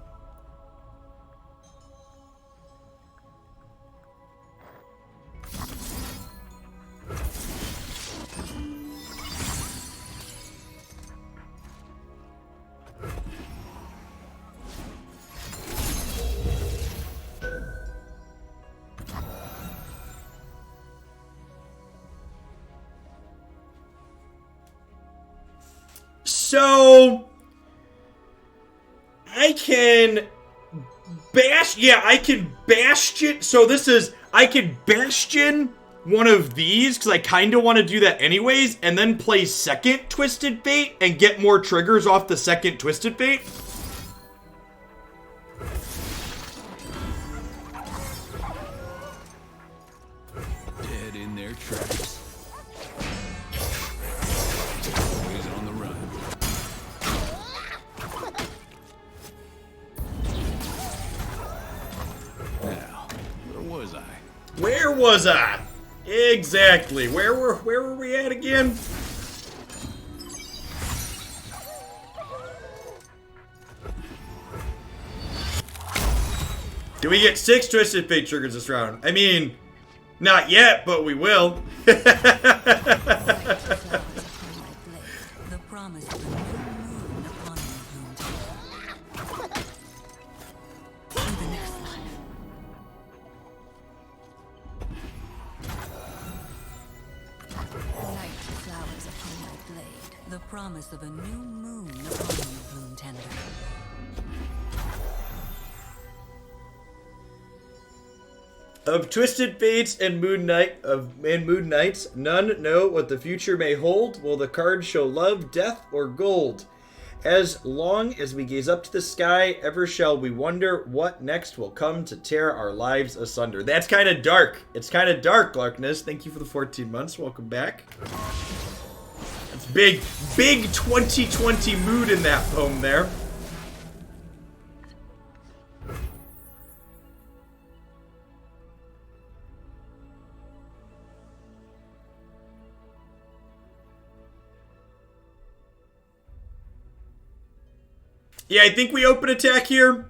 So I can I can Bastion. So this is, I can Bastion one of these, because I kind of want to do that anyways, and then play second Twisted Fate and get more triggers off the second Twisted Fate. Dead in their tracks. Always on the run. Now, where was I? Where was I? Exactly. Where were we at again? Do we get 6 Twisted Fate triggers this round? I mean, not yet, but we will. The promise of a new moon upon you, Bloomtender. In the next life. Light flowers upon my blade. The promise of a new moon upon you, Bloomtender. Of Twisted Fates and Moon Knights, none know what the future may hold. Will the cards show love, death, or gold? As long as we gaze up to the sky, ever shall we wonder what next will come to tear our lives asunder. That's kind of dark. It's kind of dark, Larkness. Thank you for the 14 months. Welcome back. It's big 2020 mood in that poem there. Yeah, I think we open attack here.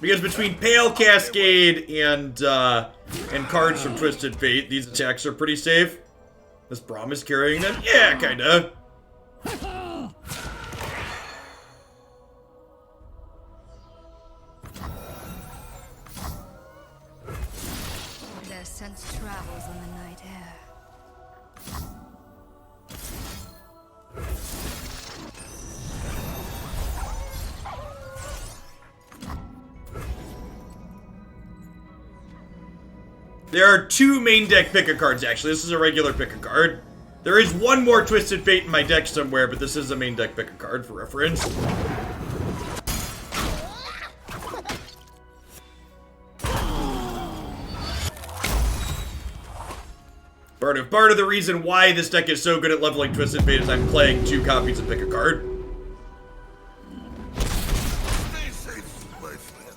Because between Pale Cascade and cards from Twisted Fate, these attacks are pretty safe. This Braum is carrying them? Yeah, kinda. Their sense travels in the night air. There are 2 main deck pick-a-cards, actually. This is a regular pick-a-card. There is one more Twisted Fate in my deck somewhere, but this is a main deck pick-a-card for reference. Part of the reason why this deck is so good at leveling Twisted Fate is I'm playing 2 copies of pick-a-card. Stay safe, my friend.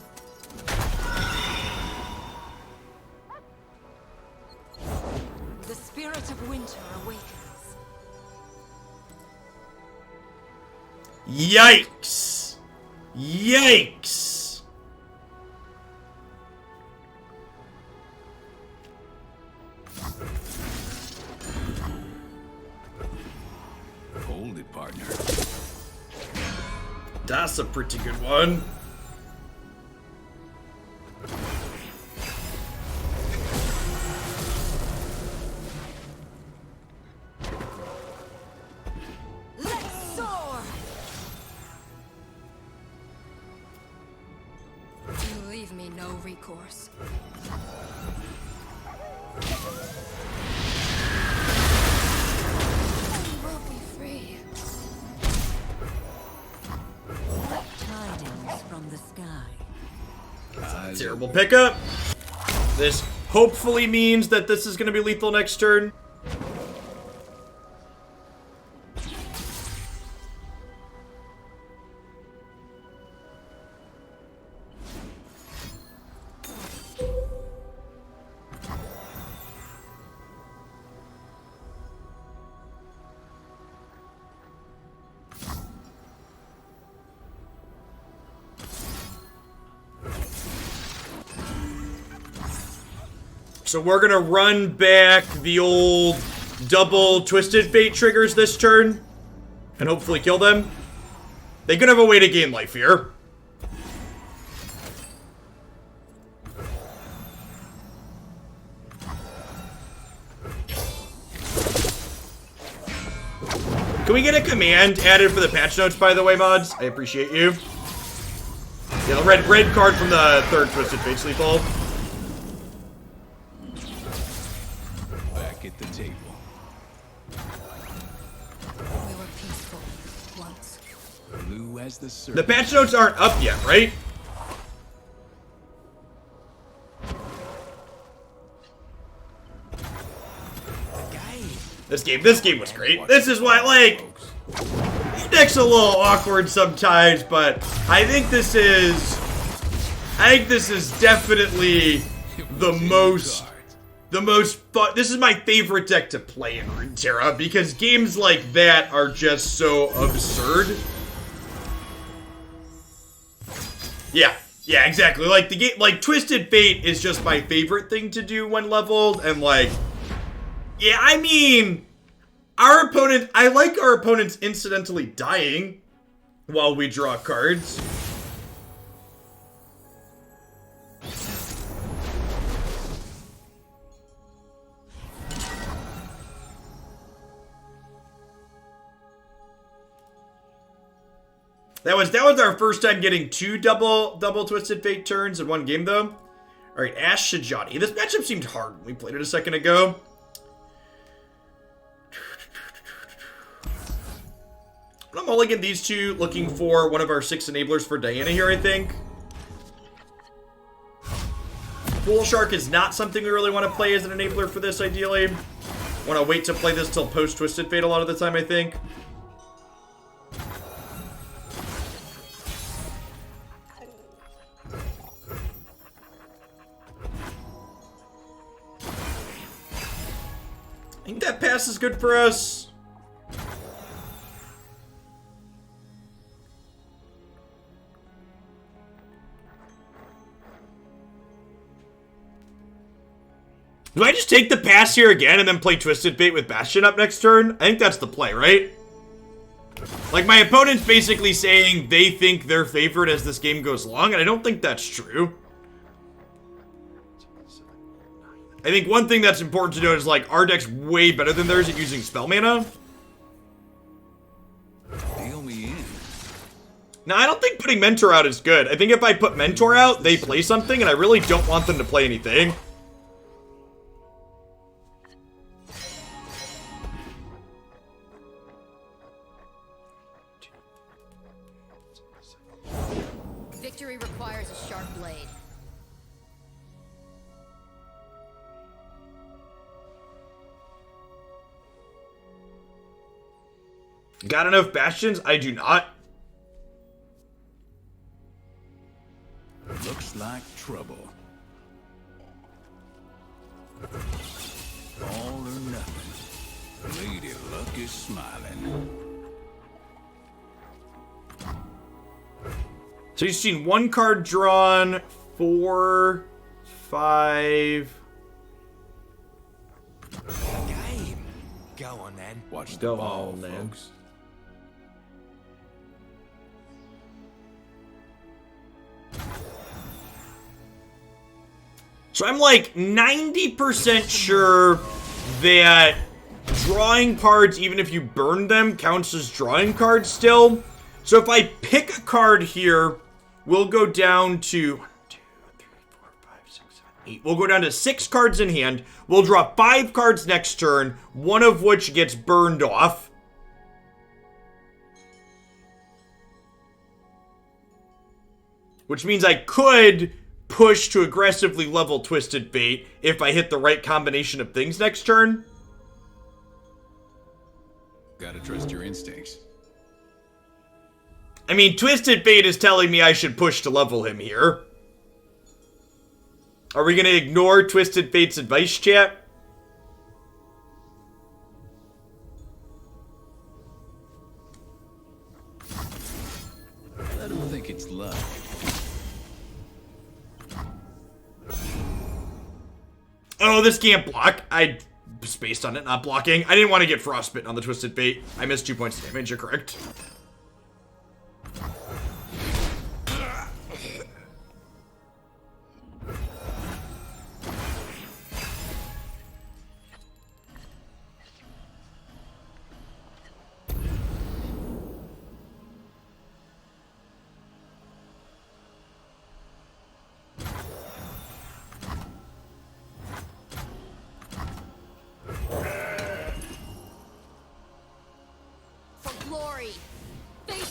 The spirit of winter awakens. Yikes! Yikes! Hold it, partner. That's a pretty good one. Let's soar! You leave me no recourse. I will be free. Tidings from the sky. Terrible pickup. This hopefully means that this is going to be lethal next turn. So we're gonna run back the old double Twisted Fate triggers this turn and hopefully kill them. They could have a way to gain life here. Can we get a command added for the patch notes, by the way, mods? I appreciate you. Yeah, the red card from the third Twisted Fate Sleeple. Back at the table. We were peaceful once. Blue as the The serpent. patch notes aren't up yet, right? This game was great. This is why, like, deck's a little awkward sometimes, but I think this is definitely the most fun. This is my favorite deck to play in Runeterra because games like that are just so absurd. Yeah, exactly. Like the game, like Twisted Fate is just my favorite thing to do when leveled, and like, yeah, I mean, I like our opponents incidentally dying while we draw cards. That was our first time getting two double Twisted Fate turns in one game, though. All right, Ash Shajati. This matchup seemed hard when we played it a second ago. I'm mulligan these two, looking for one of our 6 enablers for Diana here, I think. Bull Shark is not something we really want to play as an enabler for this, ideally. Want to wait to play this till post-Twisted Fate a lot of the time, I think. I think that pass is good for us. Do I just take the pass here again and then play Twisted Fate with Bastion up next turn? I think that's the play, right? Like, my opponent's basically saying they think they're favored as this game goes along, and I don't think that's true. I think one thing that's important to note is, like, our deck's way better than theirs at using spell mana. Deal me in. Now, I don't think putting Mentor out is good. I think if I put Mentor out, they play something, and I really don't want them to play anything. Victory requires a sharp blade. Got enough Bastions? I do not. Looks like trouble. All or nothing. Lady Luck is smiling. So you've seen one card drawn, 4, 5. Game. Go on then. Watch the Go ball, on, man. folks. So I'm like 90% sure that drawing cards, even if you burn them, counts as drawing cards still. So if I pick a card here, we'll go down to 1, 2, 3, 4, 5, 6, 7, 8. We'll go down to 6 cards in hand. We'll draw 5 cards next turn, one of which gets burned off. Which means I could push to aggressively level Twisted Fate if I hit the right combination of things next turn. Gotta trust your instincts. I mean, Twisted Fate is telling me I should push to level him here. Are we going to ignore Twisted Fate's advice, chat? Let him think it's luck. Oh, this can't block. I spaced on it, not blocking. I didn't want to get Frostbitten on the Twisted Fate. I missed 2 points of damage, you're correct.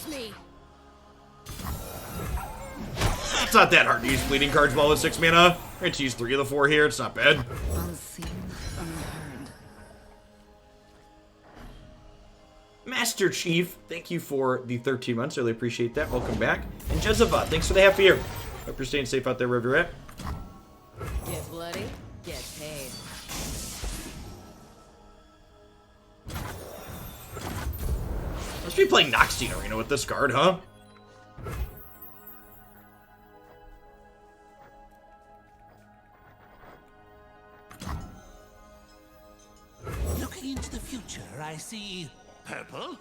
Face me. It's not that hard to use bleeding cards while with 6 mana. I get to use 3 of the 4 here. It's not bad. Unseen, unheard. Master Chief, thank you for the 13 months. Really appreciate that. Welcome back. And Jezeva, thanks for the half year. Hope you're staying safe out there wherever you're at. Get bloody, get paid. Must be playing Noxtine Arena with this card, huh? Looking into the future, I see purple.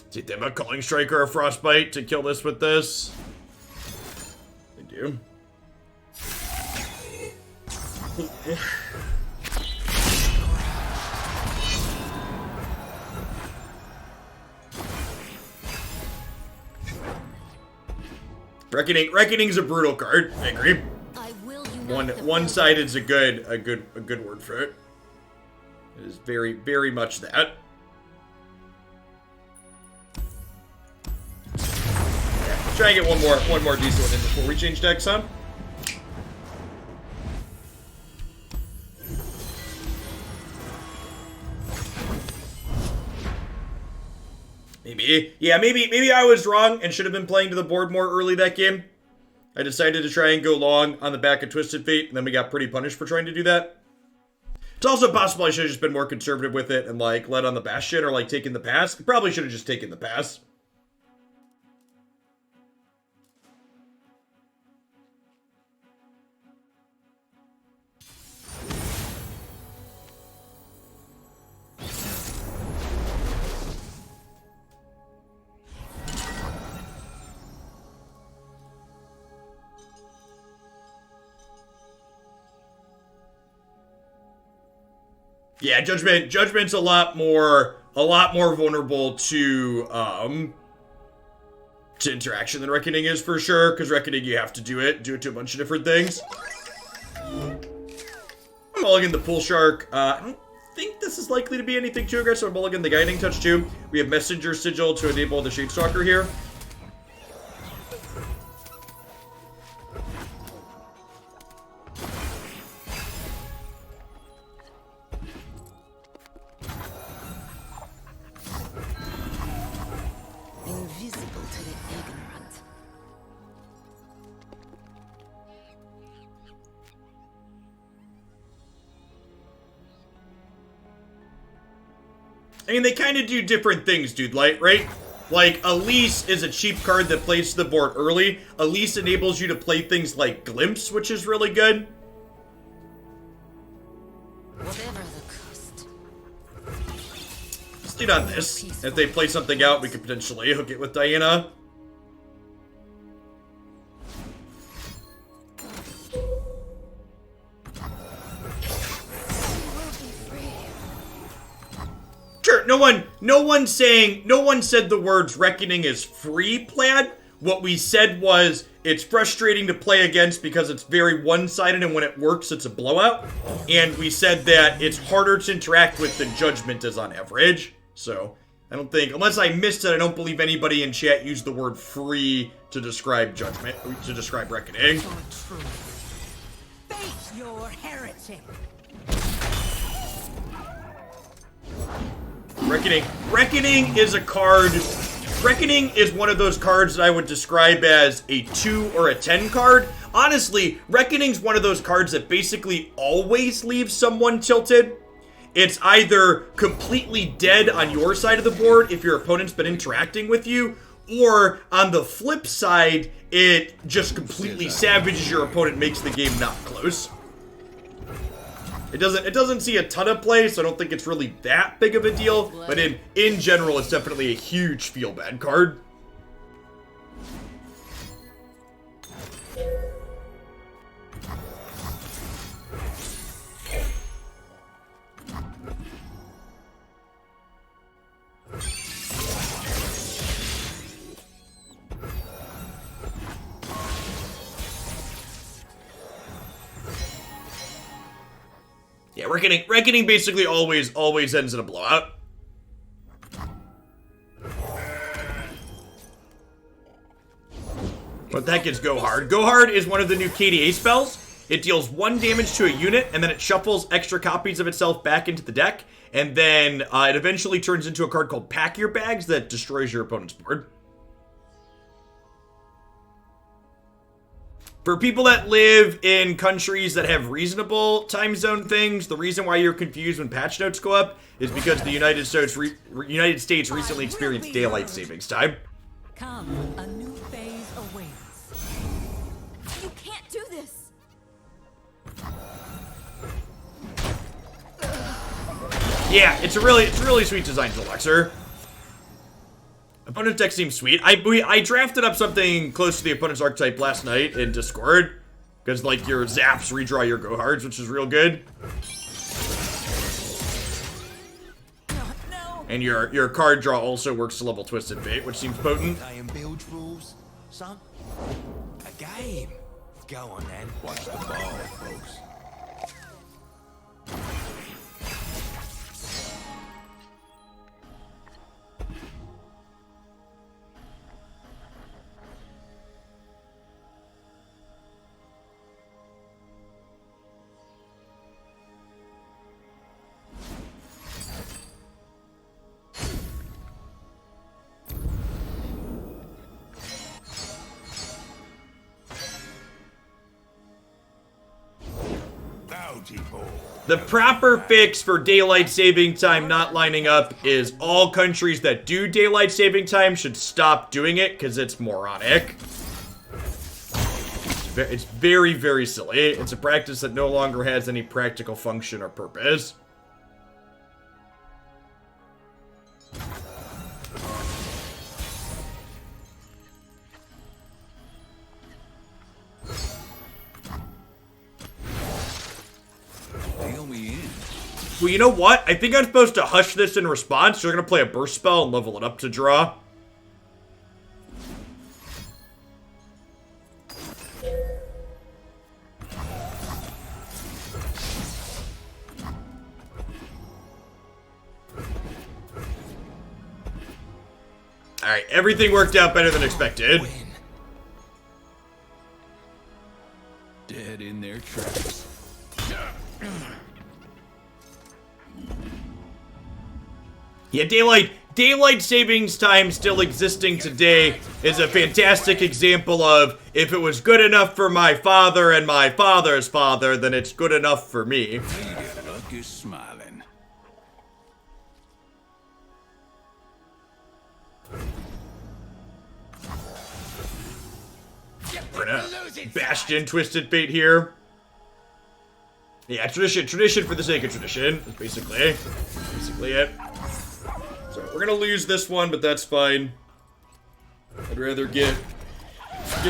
Do you think about calling Strike or a Frostbite to kill this with this? They do. Reckoning's a brutal card. I agree. I will unite the One-sided's a good word for it. It is very, very much that. Try and get one more decent one in before we change decks, huh? Maybe I was wrong and should have been playing to the board more early that game. I decided to try and go long on the back of Twisted Fate, and then we got pretty punished for trying to do that. It's also possible I should have just been more conservative with it and, like, led on the Bastion or, like, taken the pass. Probably should have just taken the pass. Yeah, Judgment's a lot more vulnerable to interaction than Reckoning is for sure, because Reckoning you have to do it to a bunch of different things. I'm mulligan the Pool Shark. I don't think this is likely to be anything too aggressive. I'm mulligan the Guiding Touch too. We have Messenger Sigil to enable the Shadestalker here. invisible to the ignorant. I mean, they kind of do different things, dude, like, right? Like, Elise is a cheap card that plays to the board early. Elise enables you to play things like Glimpse, which is really good. Whatever the cost. Let's do it on this. If they play something out, we could potentially hook it with Diana. Sure, no one said the words Reckoning is free, Plaid. What we said was it's frustrating to play against because it's very one-sided, and when it works, it's a blowout. And we said that it's harder to interact with than Judgment is on average. So, I don't think, unless I missed it, I don't believe anybody in chat used the word free to describe Judgment, to describe Reckoning. For truth. Face your heretic. Reckoning is a card. Reckoning is one of those cards that I would describe as a 2 or a 10 card. Honestly, Reckoning's one of those cards that basically always leaves someone tilted. It's either completely dead on your side of the board if your opponent's been interacting with you, or on the flip side, it just completely savages your opponent, makes the game not close. It doesn't see a ton of play, so I don't think it's really that big of a deal. But in general, it's definitely a huge feel-bad card. Reckoning basically always ends in a blowout. What the heck is Go Hard? Go Hard is one of the new KDA spells. It deals 1 damage to a unit, and then it shuffles extra copies of itself back into the deck, and then it eventually turns into a card called Pack Your Bags that destroys your opponent's board. For people that live in countries that have reasonable time zone things, the reason why you're confused when patch notes go up is because the United States recently experienced daylight savings time. Come, a new phase awaits. You can't do this. Yeah, it's a really sweet design, Deluxer. Opponent's deck seems sweet. I drafted up something close to the opponent's archetype last night in Discord. Because, like, your zaps redraw your Go Hards, which is real good. No. And your card draw also works to level Twisted Fate, which seems potent. Playing bilge rules, son? A game? Go on then. Watch the ball, folks. The proper fix for daylight saving time not lining up is all countries that do daylight saving time should stop doing it because it's moronic. It's very, very silly. It's a practice that no longer has any practical function or purpose. Well, you know what? I think I'm supposed to hush this in response, so we're going to play a burst spell and level it up to draw. Alright, everything worked out better than expected. Dead in their tracks. Yeah, daylight savings time still existing today is a fantastic example of if it was good enough for my father and my father's father, then it's good enough for me. Native Luck is smiling. We're gonna Bastion Twisted Fate here. Yeah, tradition for the sake of tradition is basically it. So we're gonna lose this one, but that's fine. I'd rather get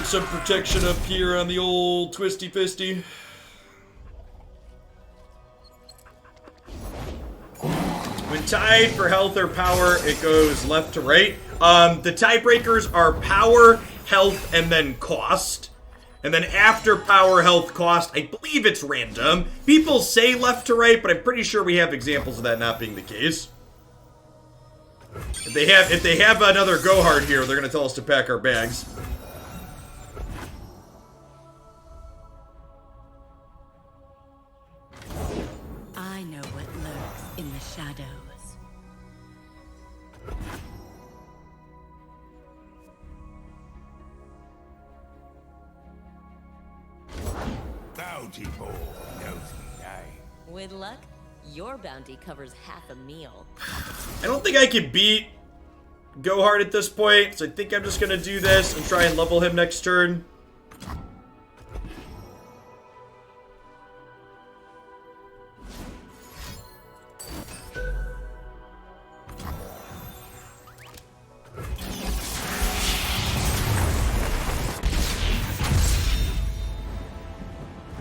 some protection up here on the old Twisty Fisty. When tied for health or power, it goes left to right. The tiebreakers are power, health, and then cost. And then after power, health, cost, I believe it's random. People say left to right, but I'm pretty sure we have examples of that not being the case. If they have another Go Hard here, they're gonna tell us to pack our bags. I know what lurks in the shadows. Bounty Bowl knows the name. With luck, your bounty covers half a meal. I don't think I can beat Go Hard at this point, so I think I'm just gonna do this and try and level him next turn.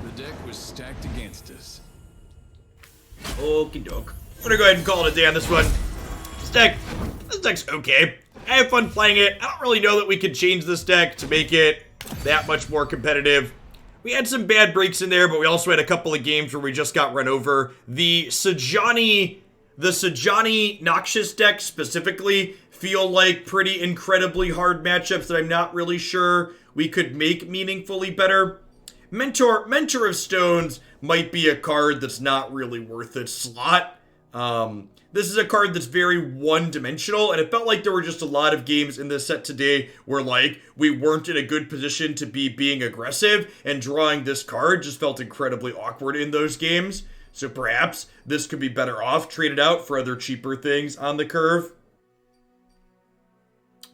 The deck was stacked against us. Okie doke. I'm gonna go ahead and call it a day on this one. This deck's okay. I have fun playing it. I don't really know that we can change this deck to make it that much more competitive. We had some bad breaks in there, but we also had a couple of games where we just got run over. The Sajani Noxious deck specifically feel like pretty incredibly hard matchups that I'm not really sure we could make meaningfully better. Mentor of Stones might be a card that's not really worth its slot. This is a card that's very one-dimensional, and it felt like there were just a lot of games in this set today where, like, we weren't in a good position to be being aggressive, and drawing this card just felt incredibly awkward in those games. So perhaps this could be better off traded out for other cheaper things on the curve.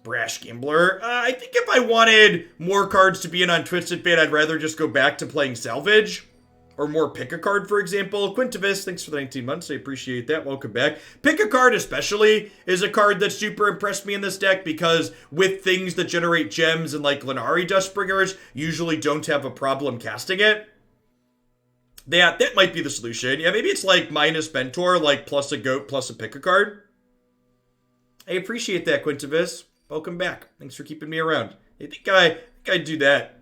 Brash Gambler. I think if I wanted more cards to be in on Twisted Fate, I'd rather just go back to playing Salvage. Or more Pick a Card, for example. Quintivis, thanks for the 19 months. I appreciate that. Welcome back. Pick a Card especially is a card that super impressed me in this deck because with things that generate gems and like Lenari Dustbringers usually don't have a problem casting it. That might be the solution. Yeah, maybe it's like minus Mentor, like plus a Goat, plus a Pick a Card. I appreciate that, Quintivis. Welcome back. Thanks for keeping me around. I think I'd do that.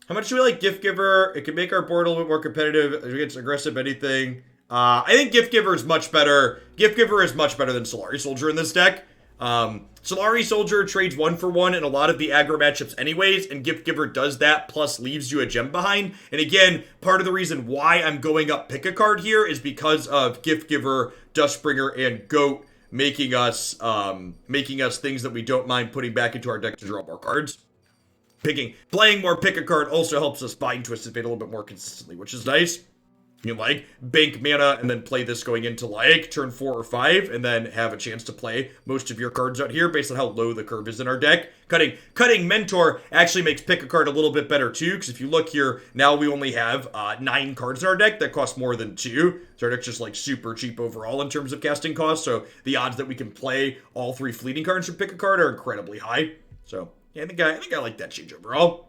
How much do we like Gift Giver? It can make our board a little bit more competitive against aggressive anything. I think Gift Giver is much better. Gift Giver is much better than Solari Soldier in this deck. Solari Soldier trades 1-for-1 in a lot of the aggro matchups anyways, and Gift Giver does that, plus leaves you a gem behind. And again, part of the reason why I'm going up Pick a Card here is because of Gift Giver, Dustbringer, and Goat making us things that we don't mind putting back into our deck to draw more cards. Playing more Pick a Card also helps us find Twisted Fate a little bit more consistently, which is nice. You can, like, bank mana and then play this going into, like, turn 4 or 5, and then have a chance to play most of your cards out here based on how low the curve is in our deck. Cutting Mentor actually makes Pick a Card a little bit better, too, because if you look here, now we only have 9 cards in our deck that cost more than 2. So our deck's just, like, super cheap overall in terms of casting costs, so the odds that we can play all 3 fleeting cards from Pick a Card are incredibly high. So yeah, I think I like that change overall.